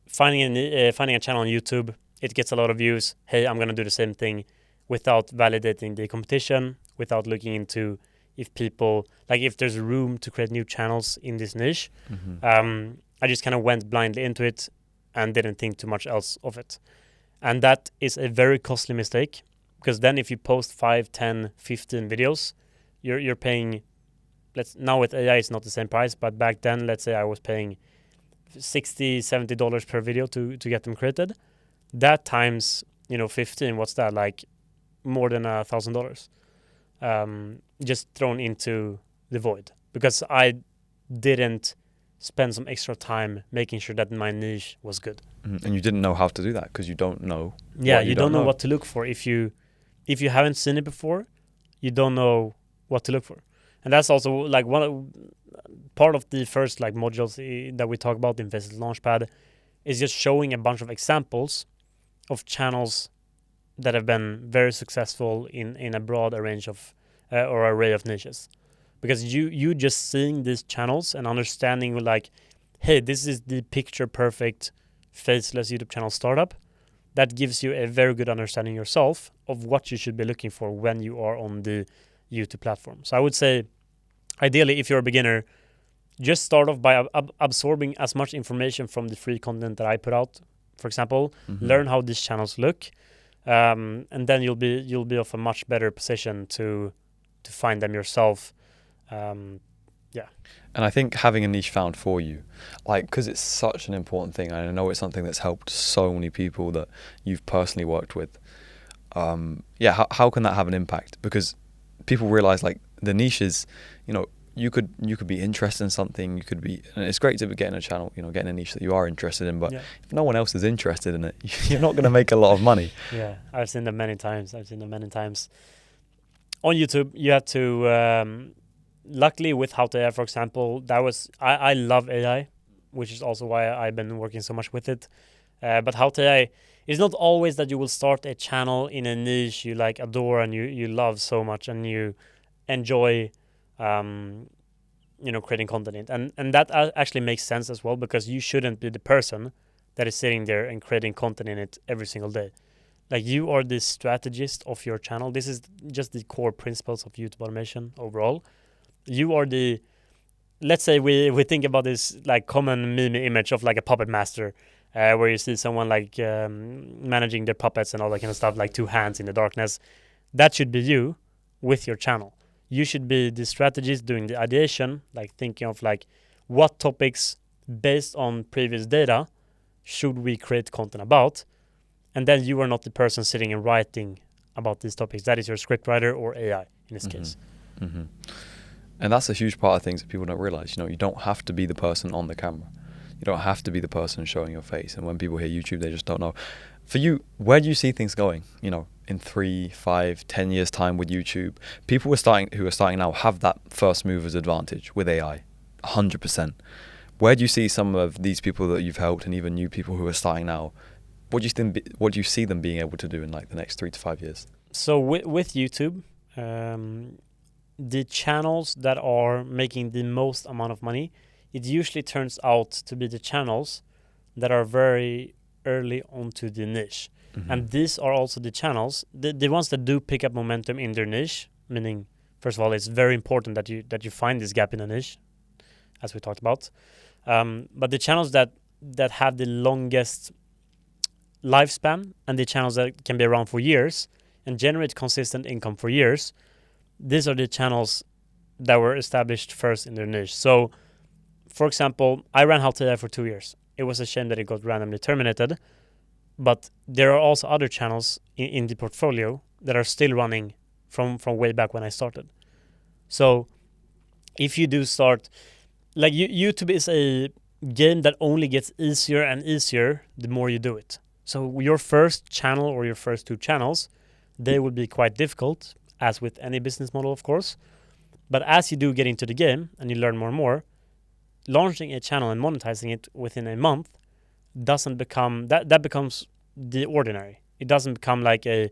finding a channel on YouTube. It gets a lot of views. Hey, I'm gonna do the same thing, without validating the competition, without looking into if there's room to create new channels in this niche. Mm-hmm. I just kind of went blindly into it and didn't think too much else of it. And that is a very costly mistake, because then if you post 5, 10, 15 videos, you're paying, now with AI it's not the same price, but back then, let's say I was paying $60, $70 per video to get them created. That times 15, what's that, like more than $1,000 just thrown into the void, because I didn't spend some extra time making sure that my niche was good. And you didn't know how to do that because you don't know. Yeah, you don't know what to look for. If you haven't seen it before, you don't know what to look for. And that's also like part of the first like modules that we talk about in Faceless Launchpad is just showing a bunch of examples of channels that have been very successful in a broad range of or array of niches. Because you just seeing these channels and understanding like, hey, this is the picture perfect faceless YouTube channel startup, that gives you a very good understanding yourself of what you should be looking for when you are on the YouTube platform. So I would say, ideally, if you're a beginner, just start off by absorbing as much information from the free content that I put out. For example, learn how these channels look, and then you'll be of a much better position to find them yourself. And I think having a niche found for you, like, because it's such an important thing, and I know it's something that's helped so many people that you've personally worked with. How can that have an impact? Because people realize like the niche is, you could be interested in something. You could be, and it's great to be getting a channel, getting a niche that you are interested in. But if no one else is interested in it, you're not going to make a lot of money. Yeah, I've seen them many times. On YouTube, you have to. Luckily, with How to AI, for example, I love AI, which is also why I've been working so much with it. But How to AI is not always that you will start a channel in a niche you like adore and you love so much and you enjoy, creating content in. And that actually makes sense as well, because you shouldn't be the person that is sitting there and creating content in it every single day. Like, you are the strategist of your channel. This is just the core principles of YouTube automation overall. You are let's say we think about this like common meme image of like a puppet master, where you see someone like managing their puppets and all that kind of stuff, like 2 hands in the darkness. That should be you with your channel. You should be the strategist doing the ideation, like thinking of like what topics based on previous data should we create content about, and then you are not the person sitting and writing about these topics. That is your scriptwriter or AI in this case. Mm-hmm. And that's a huge part of things that people don't realize. You don't have to be the person on the camera. You don't have to be the person showing your face. And when people hear YouTube, they just don't know. For you, where do you see things going? In 3, 5, 10 years time with YouTube, people who are starting now have that first mover's advantage with AI, 100%. Where do you see some of these people that you've helped, and even new people who are starting now? What do you see them being able to do in like the next 3 to 5 years? So with YouTube, the channels that are making the most amount of money, it usually turns out to be the channels that are very early onto the niche. Mm-hmm. And these are also the channels, the ones that do pick up momentum in their niche, meaning, first of all, it's very important that you find this gap in a niche, as we talked about. But the channels that have the longest lifespan and the channels that can be around for years and generate consistent income for years, these are the channels that were established first in their niche. So, for example, I ran How to AI for 2 years. It was a shame that it got randomly terminated, but there are also other channels in the portfolio that are still running from way back when I started. So, if you do start, like YouTube is a game that only gets easier and easier the more you do it. So your first channel or your first 2 channels, they will be quite difficult, as with any business model, of course. But as you do get into the game and you learn more and more, launching a channel and monetizing it within a month doesn't become, that becomes the ordinary. It doesn't become like a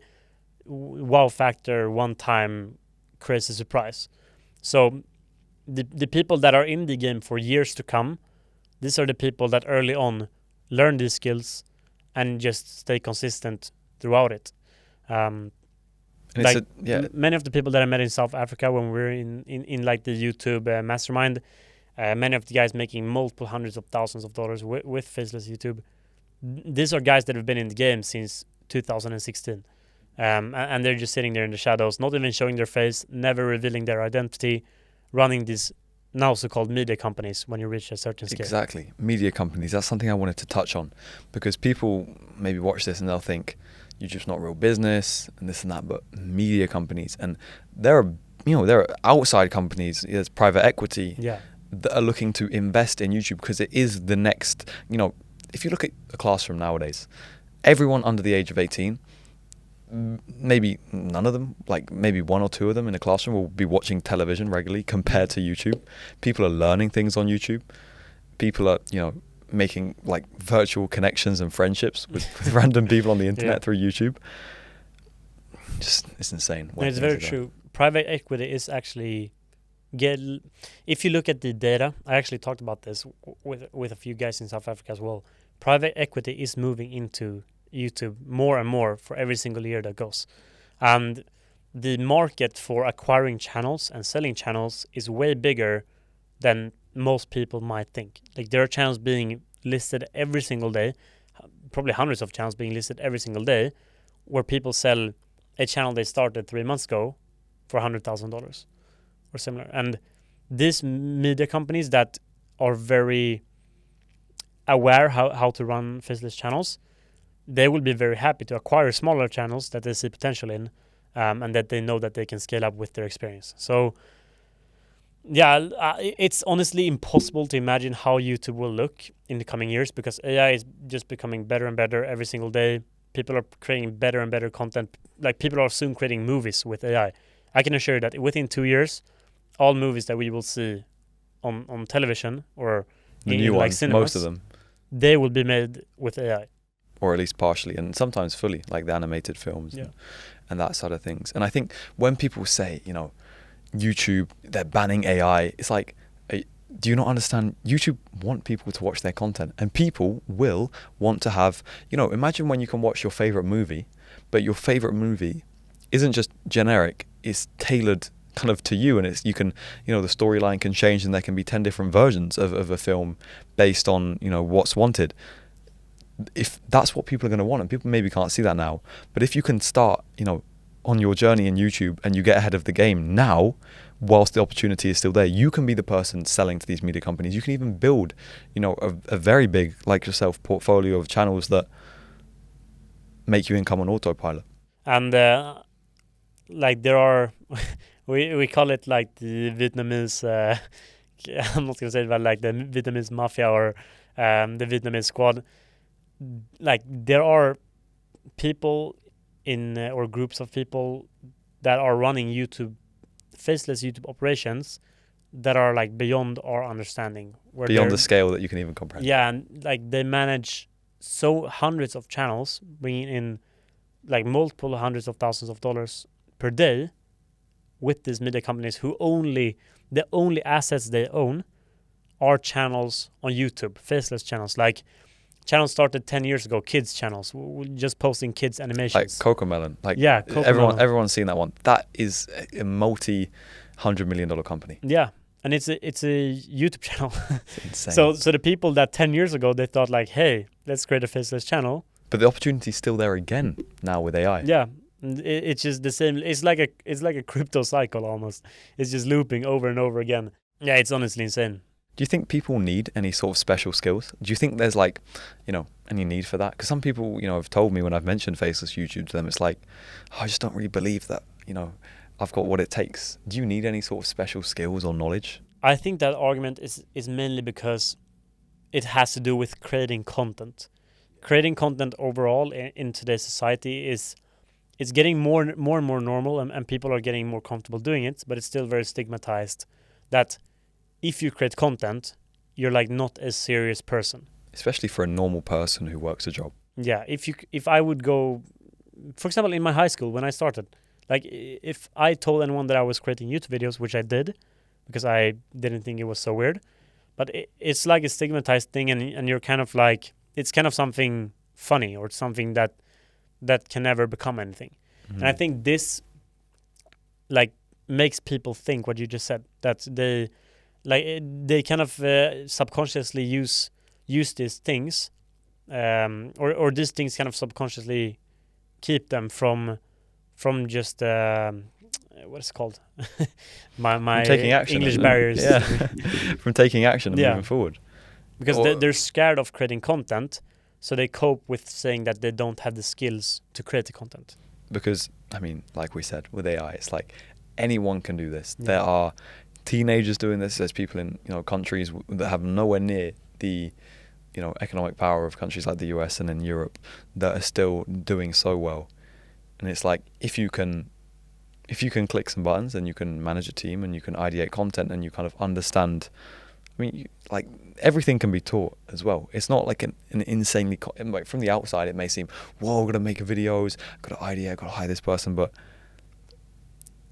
wow factor, one-time crazy surprise. So the people that are in the game for years to come, these are the people that early on learn these skills and just stay consistent throughout it. Many of the people that I met in South Africa when we were in like the YouTube mastermind, many of the guys making multiple hundreds of thousands of dollars with faceless YouTube. These are guys that have been in the game since 2016. And they're just sitting there in the shadows, not even showing their face, never revealing their identity, running these now so-called media companies when you reach a certain scale. Exactly. Media companies. That's something I wanted to touch on, because people maybe watch this and they'll think YouTube's not real business and this and that, but media companies, and there are outside companies, there's private equity that are looking to invest in YouTube because it is the next, if you look at a classroom nowadays, everyone under the age of 18, maybe none of them, like maybe 1 or 2 of them in a classroom will be watching television regularly compared to YouTube. People are learning things on YouTube. People are, making like virtual connections and friendships with random people on the internet through YouTube. It's insane. It's very true. Private equity is actually if you look at the data, I actually talked about this with a few guys in South Africa as well. Private equity is moving into YouTube more and more for every single year that goes. And the market for acquiring channels and selling channels is way bigger than most people might think. Like, there are channels being listed every single day, probably hundreds of channels being listed every single day, where people sell a channel they started 3 months ago for $100,000 or similar. And these media companies that are very aware how to run faceless channels, they will be very happy to acquire smaller channels that they see potential in, and that they know that they can scale up with their experience. So it's honestly impossible to imagine how YouTube will look in the coming years, because AI is just becoming better and better every single day. People are creating better and better content. Like, people are soon creating movies with AI. I can assure you that within 2 years, all movies that we will see on television or the new ones, like cinemas, most of them, they will be made with AI. Or at least partially, and sometimes fully, like the animated films and that sort of things. And I think when people say, YouTube, they're banning AI, it's like, do you not understand? YouTube want people to watch their content, and people will want to have, imagine when you can watch your favorite movie, but your favorite movie isn't just generic, it's tailored kind of to you, and you can, the storyline can change, and there can be 10 different versions of a film based on, what's wanted. if that's what people are going to want, and people maybe can't see that now, but if you can start, on your journey in YouTube and you get ahead of the game now, whilst the opportunity is still there, you can be the person selling to these media companies. You can even build, a very big, like yourself, portfolio of channels that make you income on autopilot. And like there are, we call it like the Vietnamese, I'm not going to say it, but like the Vietnamese mafia or the Vietnamese squad. Like there are people in or groups of people that are running faceless YouTube operations that are like beyond our understanding. Beyond the scale that you can even comprehend. Yeah, and like they manage hundreds of channels, bringing in like multiple hundreds of thousands of dollars per day with these media companies the only assets they own are channels on YouTube, faceless channels. Like channels started 10 years ago, kids channels, just posting kids animations. Like Cocomelon. Like yeah, Cocomelon. Everyone's seen that one. That is a multi-$100 million company. Yeah, and it's a YouTube channel. It's insane. So the people that 10 years ago, they thought like, hey, let's create a faceless channel. But the opportunity is still there again now with AI. Yeah, it's just the same. It's like a crypto cycle almost. It's just looping over and over again. Yeah, it's honestly insane. Do you think people need any sort of special skills? Do you think there's like, any need for that? Because some people, have told me when I've mentioned faceless YouTube to them, it's like, I just don't really believe that, I've got what it takes. Do you need any sort of special skills or knowledge? I think that argument is mainly because it has to do with creating content. Creating content overall in today's society it's getting more and more normal, and people are getting more comfortable doing it, but it's still very stigmatized that if you create content, you're like not a serious person. Especially for a normal person who works a job. Yeah, if I would go, for example, in my high school when I started, like if I told anyone that I was creating YouTube videos, which I did, because I didn't think it was so weird, but it's like a stigmatized thing, and you're kind of like, it's kind of something funny or something that can never become anything. Mm-hmm. And I think this like makes people think what you just said, that they kind of subconsciously use these things, or these things kind of subconsciously keep them from just what is it called? my taking action. English barriers. Yeah, from taking action and moving forward. Because they're scared of creating content, so they cope with saying that they don't have the skills to create the content. Because, I mean, like we said, with AI, it's like anyone can do this. Yeah. There are teenagers doing this. There's people in countries that have nowhere near the economic power of countries like the US and in Europe that are still doing so well. And it's like if you can click some buttons and you can manage a team and you can ideate content and you kind of understand. I mean, like everything can be taught as well. It's not like an insanely like from the outside it may seem, whoa, I've got to make videos, I've got to ideate, I've got to hire this person, but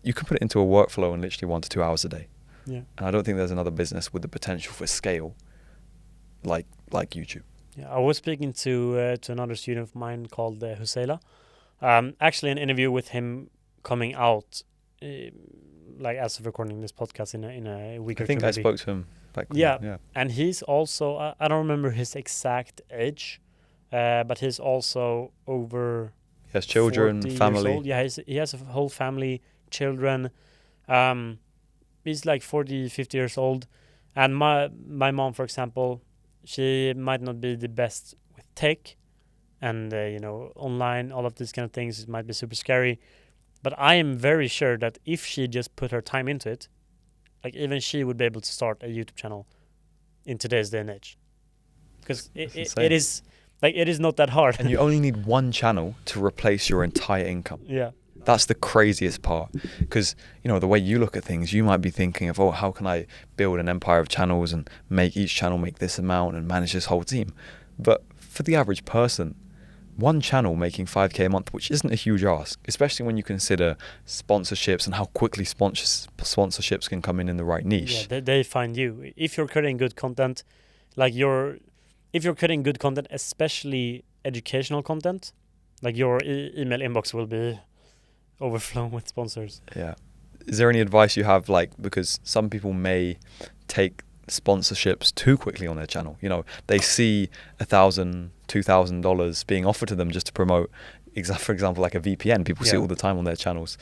you can put it into a workflow in literally 1 to 2 hours a day. Yeah. And I don't think there's another business with the potential for scale like YouTube. Yeah, I was speaking to another student of mine called Husseila. Actually, an interview with him coming out, like as of recording this podcast in a week or two. I think I spoke to him. Yeah, and he's also I don't remember his exact age, but he's also over. He has children, family. Yeah, he has a whole family, children. He's like 40, 50 years old, and my mom, for example, she might not be the best with tech, and online, all of these kind of things. It might be super scary, but I am very sure that if she just put her time into it, like even she would be able to start a YouTube channel in today's day and age, because it is not that hard. And you only need one channel to replace your entire income. Yeah. That's the craziest part, because the way you look at things, you might be thinking of, how can I build an empire of channels and make each channel make this amount and manage this whole team? But for the average person, one channel making $5,000 a month, which isn't a huge ask, especially when you consider sponsorships and how quickly sponsorships can come in the right niche. Yeah, they find you. If you're creating good content, if you're creating good content, especially educational content, like your email inbox will be overflown with sponsors. Yeah. Is there any advice you have, because some people may take sponsorships too quickly on their channel. You know, they see $1,000, $2,000 being offered to them just to promote, for example, like a VPN. People see it all the time on their channels.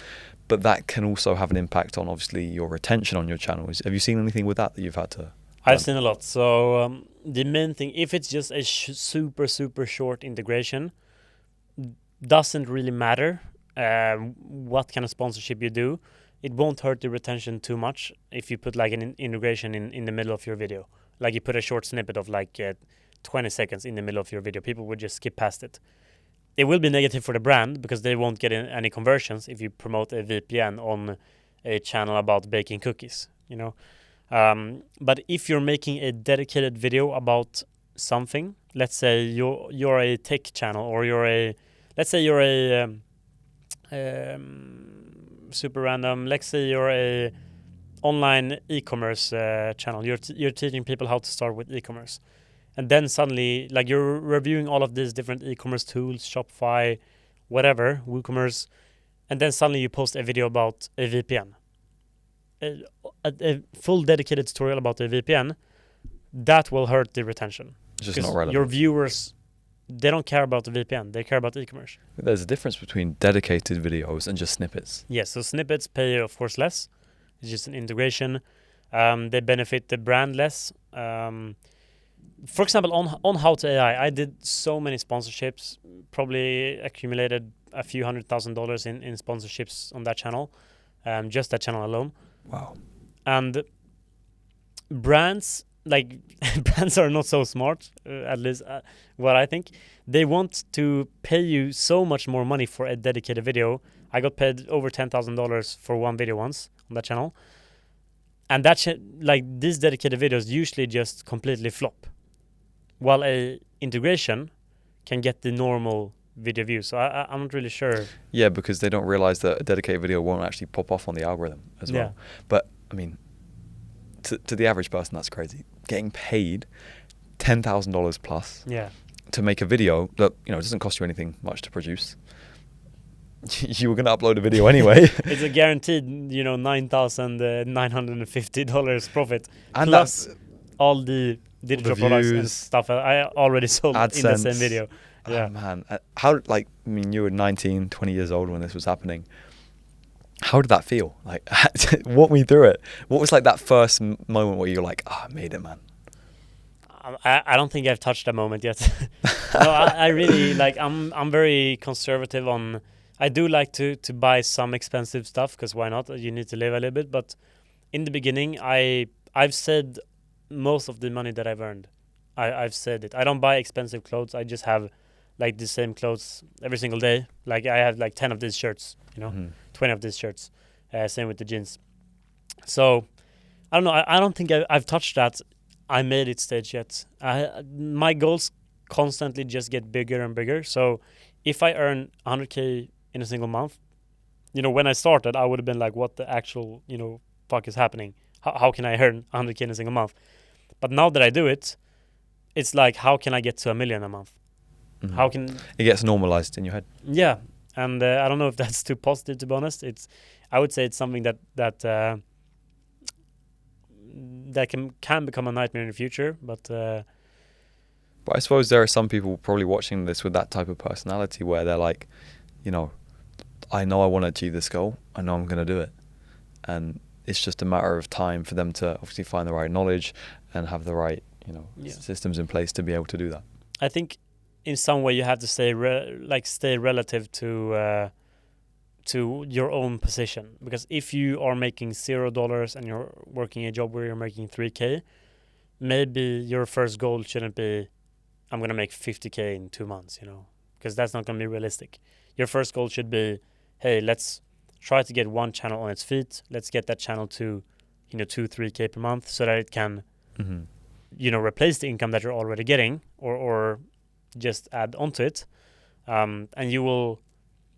But that can also have an impact on, obviously, your retention on your channels. Have you seen anything with that you've had to? I've seen a lot. So the main thing, if it's just a super, super short integration, doesn't really matter what kind of sponsorship you do. It won't hurt the retention too much if you put like an integration in the middle of your video. Like you put a short snippet of like 20 seconds in the middle of your video. People would just skip past it. It will be negative for the brand because they won't get any conversions if you promote a VPN on a channel about baking cookies, you know. But if you're making a dedicated video about something, let's say you're a tech channel, or let's say you're a super random, let's say you're a online e-commerce channel. You're teaching people how to start with e-commerce. And then suddenly, like, you're reviewing all of these different e-commerce tools, Shopify, whatever, WooCommerce, and then suddenly you post a video about a VPN. A full dedicated tutorial about a VPN, that will hurt the retention. It's just not relevant. Your viewers, they don't care about the VPN, they care about e-commerce. There's a difference between dedicated videos and just snippets. Yes, so snippets pay, of course, less. It's just an integration. They benefit the brand less. For example, on How to AI, I did so many sponsorships, probably accumulated a few $100,000 in sponsorships on that channel, just that channel alone. Wow. And brands, like, brands are not so smart, at least what I think. They want to pay you so much more money for a dedicated video. I got paid over $10,000 for one video once on that channel. And like, these dedicated videos usually just completely flop, while a integration can get the normal video views. So I'm not really sure. Yeah, because they don't realize that a dedicated video won't actually pop off on the algorithm as well. But I mean, to the average person, that's crazy. Getting paid $10,000 plus to make a video that, you know, doesn't cost you anything much to produce. You were going to upload a video anyway. It's a guaranteed, you know, $9,950 profit, and plus all the digital products and stuff I already sold AdSense in the same video. Yeah. Oh, man. How, like, I mean, you were 19, 20 years old when this was happening. How did that feel? Like, walk me through it. What was like that first moment where you're like, I made it, man? I don't think I've touched that moment yet. No, I really, like, I'm very conservative on, I do like to buy some expensive stuff, because why not? You need to live a little bit. But in the beginning, I've said most of the money that I've earned. I've said it. I don't buy expensive clothes. I just have like the same clothes every single day. Like, I have like 10 of these shirts, you know, 20 of these shirts. Same with the jeans. So I don't know. I don't think I've touched that I made it stage yet. My goals constantly just get bigger and bigger. So if I earn 100K in a single month, you know, when I started, I would have been like, what the actual, you know, fuck is happening? How can I earn 100K in a single month? But now that I do it, it's like, how can I get to $1 million a month? How can it gets normalized in your head? Yeah, and I don't know if that's too positive, to be honest. I would say it's something that can become a nightmare in the future. But I suppose there are some people probably watching this with that type of personality where they're like, you know I want to achieve this goal. I know I'm going to do it, and it's just a matter of time for them to obviously find the right knowledge and have the right, you know, systems in place to be able to do that. I think in some way you have to stay relative to your own position, because if you are making $0 and you're working a job where you're making 3K, maybe your first goal shouldn't be, I'm going to make 50K in 2 months, you know, because that's not going to be realistic. Your first goal should be, hey, let's try to get one channel on its feet. Let's get that channel to, you know, 2-3K per month, so that it can, you know, replace the income that you're already getting, or just add onto it, and you will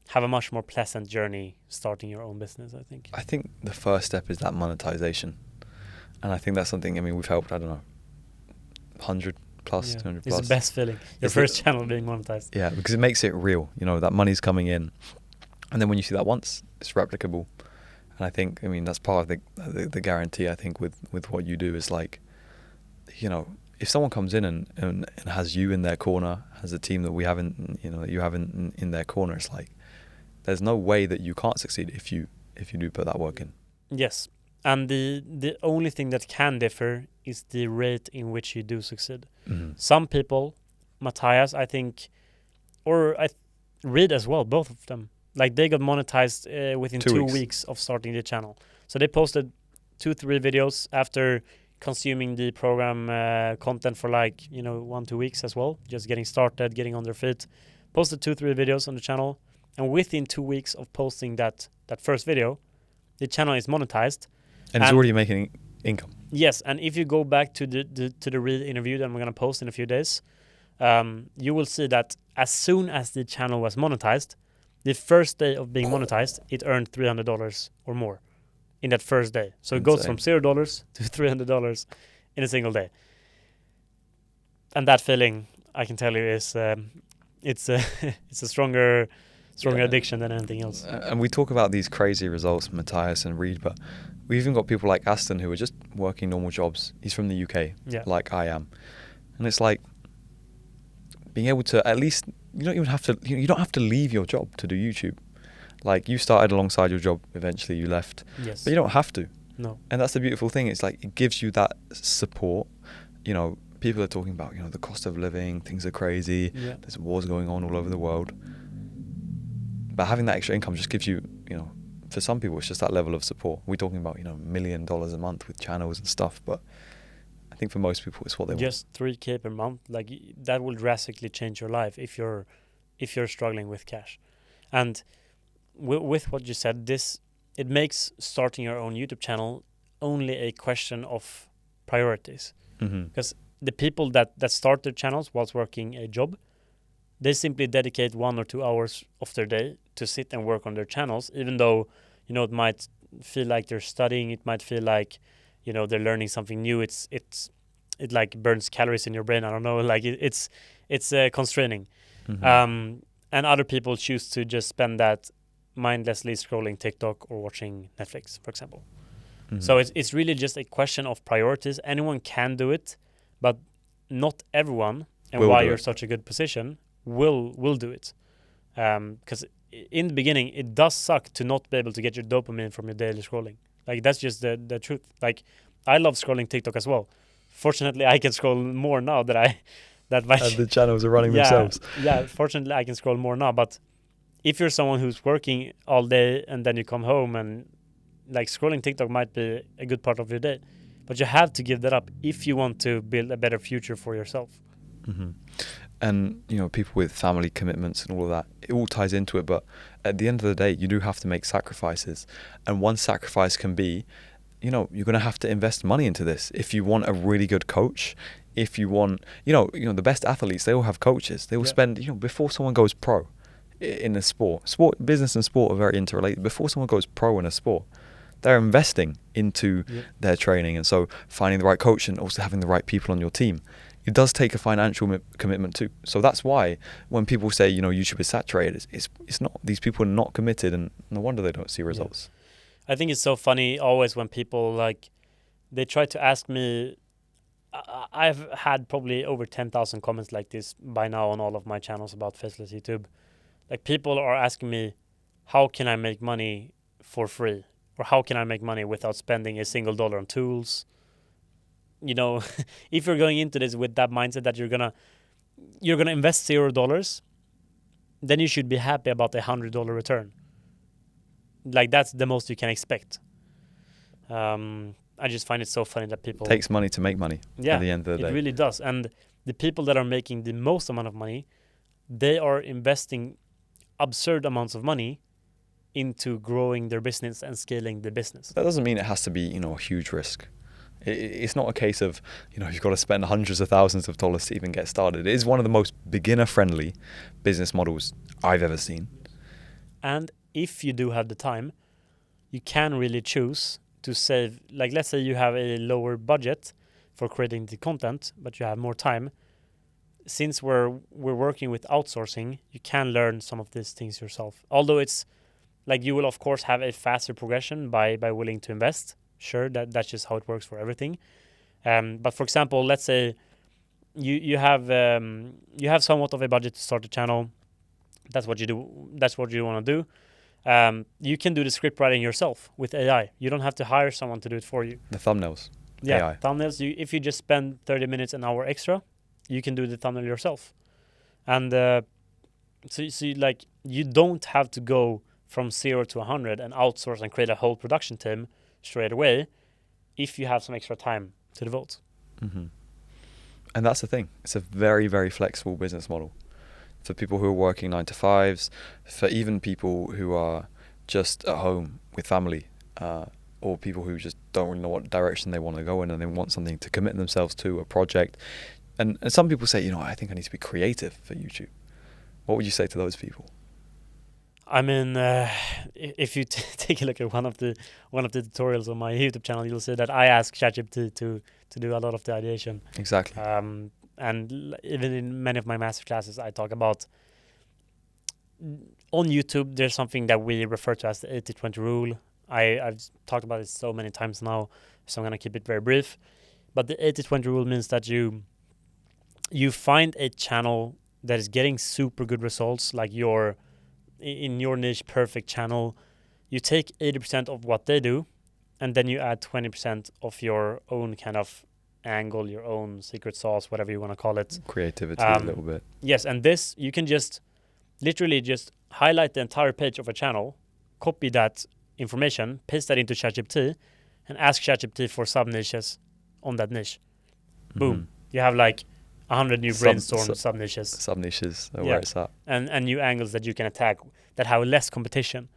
have a much more pleasant journey starting your own business, I think. I think the first step is that monetization, and I think that's something, I mean, we've helped, I don't know, 100 plus, 200 plus. It's the best feeling, your first channel being monetized. Yeah, because it makes it real, you know, that money's coming in, and then when you see that once, it's replicable. And I think, I mean, that's part of the guarantee, I think, with what you do, is like, if someone comes in and has you in their corner, has a team that we haven't, you haven't in their corner, it's like there's no way that you can't succeed if you do put that work in. Yes, and the only thing that can differ is the rate in which you do succeed. Mm-hmm. Some people, Matthias, I think, or I read as well, both of them, like they got monetized within 2 weeks of starting the channel. So they posted 2-3 videos after consuming the program content for 1-2 weeks as well, just getting started, getting on their feet. Posted 2-3 videos on the channel, and within 2 weeks of posting that first video, the channel is monetized. And it's already making income. Yes, and if you go back to the real interview that we're going to post in a few days, you will see that as soon as the channel was monetized, the first day of being monetized, it earned $300 or more in that first day. So it goes from $0 to $300 in a single day. And that feeling, I can tell you, is it's a stronger addiction than anything else. And we talk about these crazy results, Matthias and Reed, but we've even got people like Aston who are just working normal jobs. He's from the UK, like I am. And it's like being able to at least, you don't have to leave your job to do YouTube. Like you started alongside your job, eventually you left. Yes. But you don't have to. No. And that's the beautiful thing. It's like it gives you that support. People are talking about, the cost of living, things are crazy. Yeah. There's wars going on all over the world. But having that extra income just gives you, for some people, it's just that level of support. We're talking about, $1 million a month with channels and stuff, but I think for most people, it's what they want. Just $3,000 per month, that will drastically change your life if you're struggling with cash. And with what you said, it makes starting your own YouTube channel only a question of priorities. Because the people that start their channels whilst working a job, they simply dedicate 1 or 2 hours of their day to sit and work on their channels, even though, it might feel like they're studying, it might feel like, they're learning something new. It like burns calories in your brain. I don't know, it's constraining. And other people choose to just spend that mindlessly scrolling TikTok or watching Netflix, for example. So it's really just a question of priorities. Anyone can do it, but not everyone, and why you're such a good position, will do it. Because in the beginning, it does suck to not be able to get your dopamine from your daily scrolling. That's just the truth. I love scrolling TikTok as well. Fortunately, I can scroll more now and the channels are running themselves. Yeah, fortunately, I can scroll more now. But if you're someone who's working all day and then you come home and scrolling TikTok might be a good part of your day, but you have to give that up if you want to build a better future for yourself. And people with family commitments and all of that, it all ties into it. But at the end of the day, you do have to make sacrifices, and one sacrifice can be, you're going to have to invest money into this. If you want a really good coach, if you want, the best athletes, they all have coaches. They will spend, before someone goes pro in a sport, business and sport are very interrelated. Before someone goes pro in a sport, they're investing into their training. And so finding the right coach and also having the right people on your team, it does take a financial commitment too. So that's why when people say, YouTube is saturated, it's not, these people are not committed, and no wonder they don't see results. I think it's so funny always when people they try to ask me. I've had probably over 10,000 comments like this by now on all of my channels about faceless YouTube. People are asking me, how can I make money for free? Or how can I make money without spending a single dollar on tools? If you're going into this with that mindset that you're gonna invest $0, then you should be happy about a $100 return. That's the most you can expect. I just find it so funny that people... It takes money to make money at the end of the day. It really does. And the people that are making the most amount of money, they are investing absurd amounts of money into growing their business and scaling the business. That doesn't mean it has to be, a huge risk. It's not a case of, you've got to spend hundreds of thousands of dollars to even get started. It is one of the most beginner-friendly business models I've ever seen. And if you do have the time, you can really choose to save. Let's say you have a lower budget for creating the content, but you have more time. Since we're working with outsourcing, you can learn some of these things yourself. Although it's you will of course have a faster progression by willing to invest. Sure, that's just how it works for everything. But for example, let's say you have somewhat of a budget to start a channel. That's what you do. That's what you want to do. You can do the script writing yourself with AI. You don't have to hire someone to do it for you. The thumbnails. Yeah, AI. thumbnails. If you just spend 30 minutes an hour extra, you can do the thumbnail yourself. And so like you don't have to go from 0 to 100 and outsource and create a whole production team straight away if you have some extra time to devote. Mm-hmm. And that's the thing. It's a very, very flexible business model for people who are working 9 to 5s, for even people who are just at home with family, or people who just don't really know what direction they want to go in and they want something to commit themselves to, a project. And some people say, I think I need to be creative for YouTube. What would you say to those people? I mean, if you take a look at one of the tutorials on my YouTube channel, you'll see that I ask ChatGPT to do a lot of the ideation. Exactly. And even in many of my masterclasses, I talk about on YouTube. There's something that we refer to as the 80-20 rule. I've talked about it so many times now, so I'm gonna keep it very brief. But the 80-20 rule means that you find a channel that is getting super good results, like in your niche perfect channel. You take 80% of what they do, and then you add 20% of your own kind of angle, your own secret sauce, whatever you want to call it. Creativity a little bit. Yes, and this, you can just literally just highlight the entire page of a channel, copy that information, paste that into ChatGPT, and ask ChatGPT for sub-niches on that niche. Mm-hmm. Boom. You have like 100 new brainstorm sub-niches. Sub-niches, where it's at. And new angles that you can attack that have less competition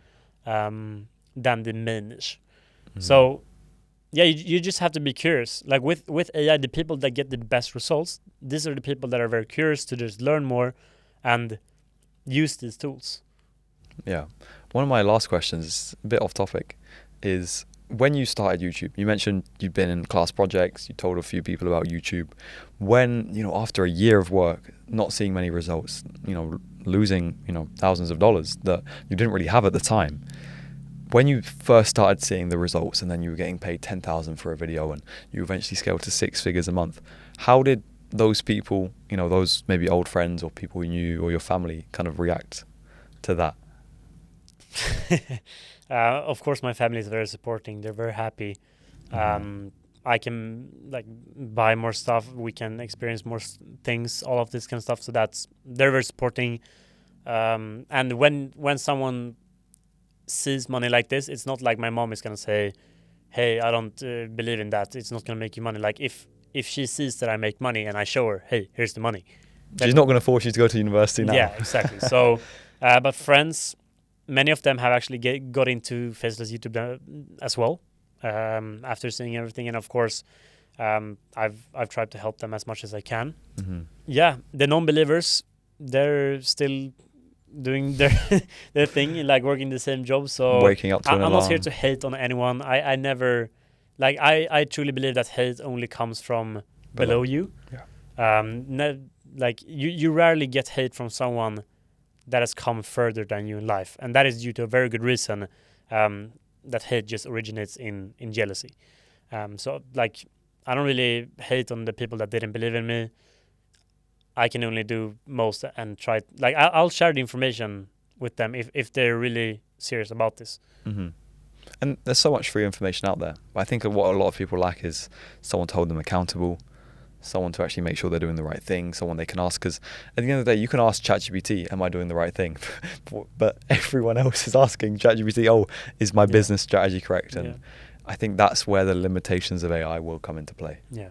than the main niche. Mm-hmm. So, yeah, you just have to be curious. Like with AI, the people that get the best results, these are the people that are very curious to just learn more and use these tools. Yeah. One of my last questions, a bit off topic, is when you started YouTube, you mentioned you've been in class projects, you told a few people about YouTube. When, after a year of work, not seeing many results, losing, thousands of dollars that you didn't really have at the time, when you first started seeing the results and then you were getting paid 10,000 for a video and you eventually scaled to 6 figures a month, how did those people, those maybe old friends or people you knew or your family kind of react to that? Of course, my family is very supporting. They're very happy. I can buy more stuff. We can experience more things, all of this kind of stuff. So they're very supporting. And when someone sees money like this, it's not like my mom is gonna say, "Hey, I don't believe in that. It's not gonna make you money." Like if she sees that I make money and I show her, "Hey, here's the money," she's not gonna force you to go to university now. Yeah, exactly. So, but friends, many of them have actually got into faceless YouTube as well after seeing everything, and of course, I've tried to help them as much as I can. Mm-hmm. Yeah, the non-believers, they're still doing their thing, like working the same job. So waking up to I'm not here to hate on anyone. I never I truly believe that hate only comes from below you. Yeah. You rarely get hate from someone that has come further than you in life, and that is due to a very good reason. That hate just originates in jealousy. So I don't really hate on the people that didn't believe in me. I can only do most and try. I'll share the information with them if they're really serious about this. Mm-hmm. And there's so much free information out there. But I think what a lot of people lack is someone to hold them accountable, someone to actually make sure they're doing the right thing, someone they can ask. Because at the end of the day, you can ask ChatGPT, am I doing the right thing? But everyone else is asking ChatGPT, is my business strategy correct? And I think that's where the limitations of AI will come into play. Yeah.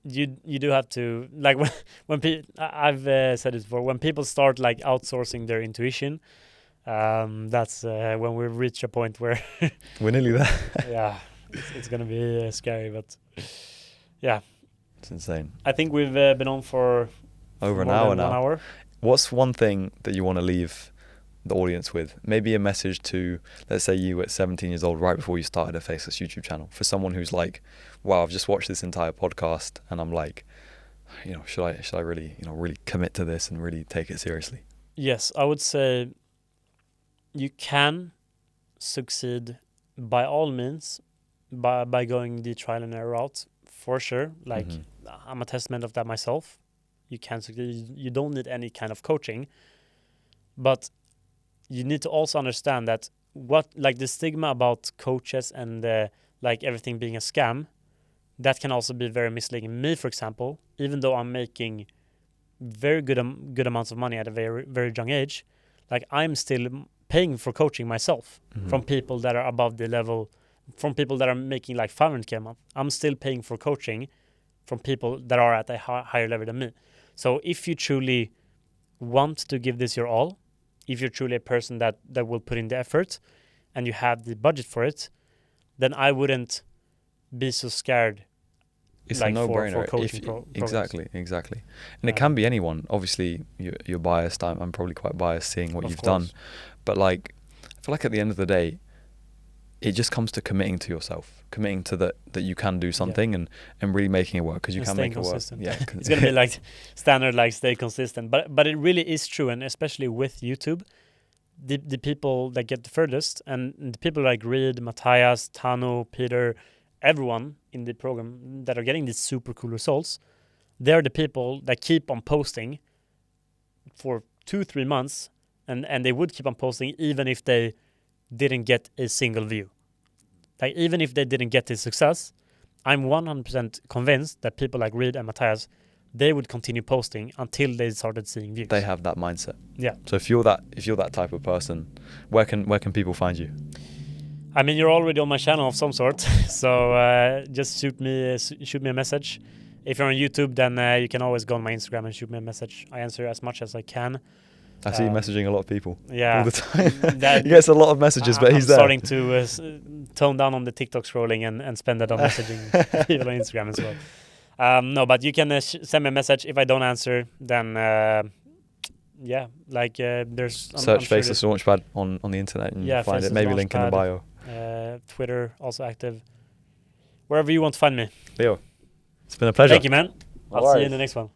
You do have to, when I've said it before, when people start outsourcing their intuition, that's when we reach a point where we're nearly there. Yeah, it's gonna be scary, but yeah, it's insane. I think we've been on for over an hour now. 1 hour. What's one thing that you want to leave the audience with? Maybe a message to, let's say you at 17 years old, right before you started a faceless YouTube channel, for someone who's like, wow, I've just watched this entire podcast and I'm like, should I really, really commit to this and really take it seriously? Yes, I would say you can succeed by all means by going the trial and error route. for sure. Like I'm a testament of that myself. You can't succeed. You don't need any kind of coaching, but you need to also understand that the stigma about coaches and like everything being a scam, that can also be very misleading. Me, for example, even though I'm making very good amounts of money at a very, very young age, like I'm still paying for coaching myself from people that are above the level, from people that are making like 500k a month. I'm still paying for coaching from people that are at a higher level than me. So if you truly want to give this your all, if you're truly a person that will put in the effort and you have the budget for it, then I wouldn't be so scared. It's like a no-brainer. Exactly. And it can be anyone. Obviously, you're biased. I'm probably quite biased seeing what you've done. But like, I feel like at the end of the day, it just comes to committing to yourself, committing to that you can do something and really making it work, because you can make it work. Yeah, it's gonna be like standard, like stay consistent. But it really is true, and especially with YouTube, the people that get the furthest, and the people like Reed, Matthias, Tanu, Peter, everyone in the program that are getting these super cool results, they're the people that keep on posting for 2-3 months, and they would keep on posting even if they didn't get a single view. Like even if they didn't get this success, I'm 100% convinced that people like Reed and Matthias, they would continue posting until they started seeing views. They have that mindset. Yeah. So if you're that type of person, where can people find you? I mean, you're already on my channel of some sort, so just shoot me a message. If you're on YouTube, then you can always go on my Instagram and shoot me a message. I answer as much as I can. I see you messaging a lot of people all the time. He gets a lot of messages, but he's there. I'm starting to tone down on the TikTok scrolling and spend that on messaging people on Instagram as well. No, but you can send me a message. If I don't answer, then there's... Search Faceless Launchpad on the internet and find it. Maybe link in the bio. Twitter, also active. Wherever you want to find me. Leo, it's been a pleasure. Thank you, man. I'll see you in the next one.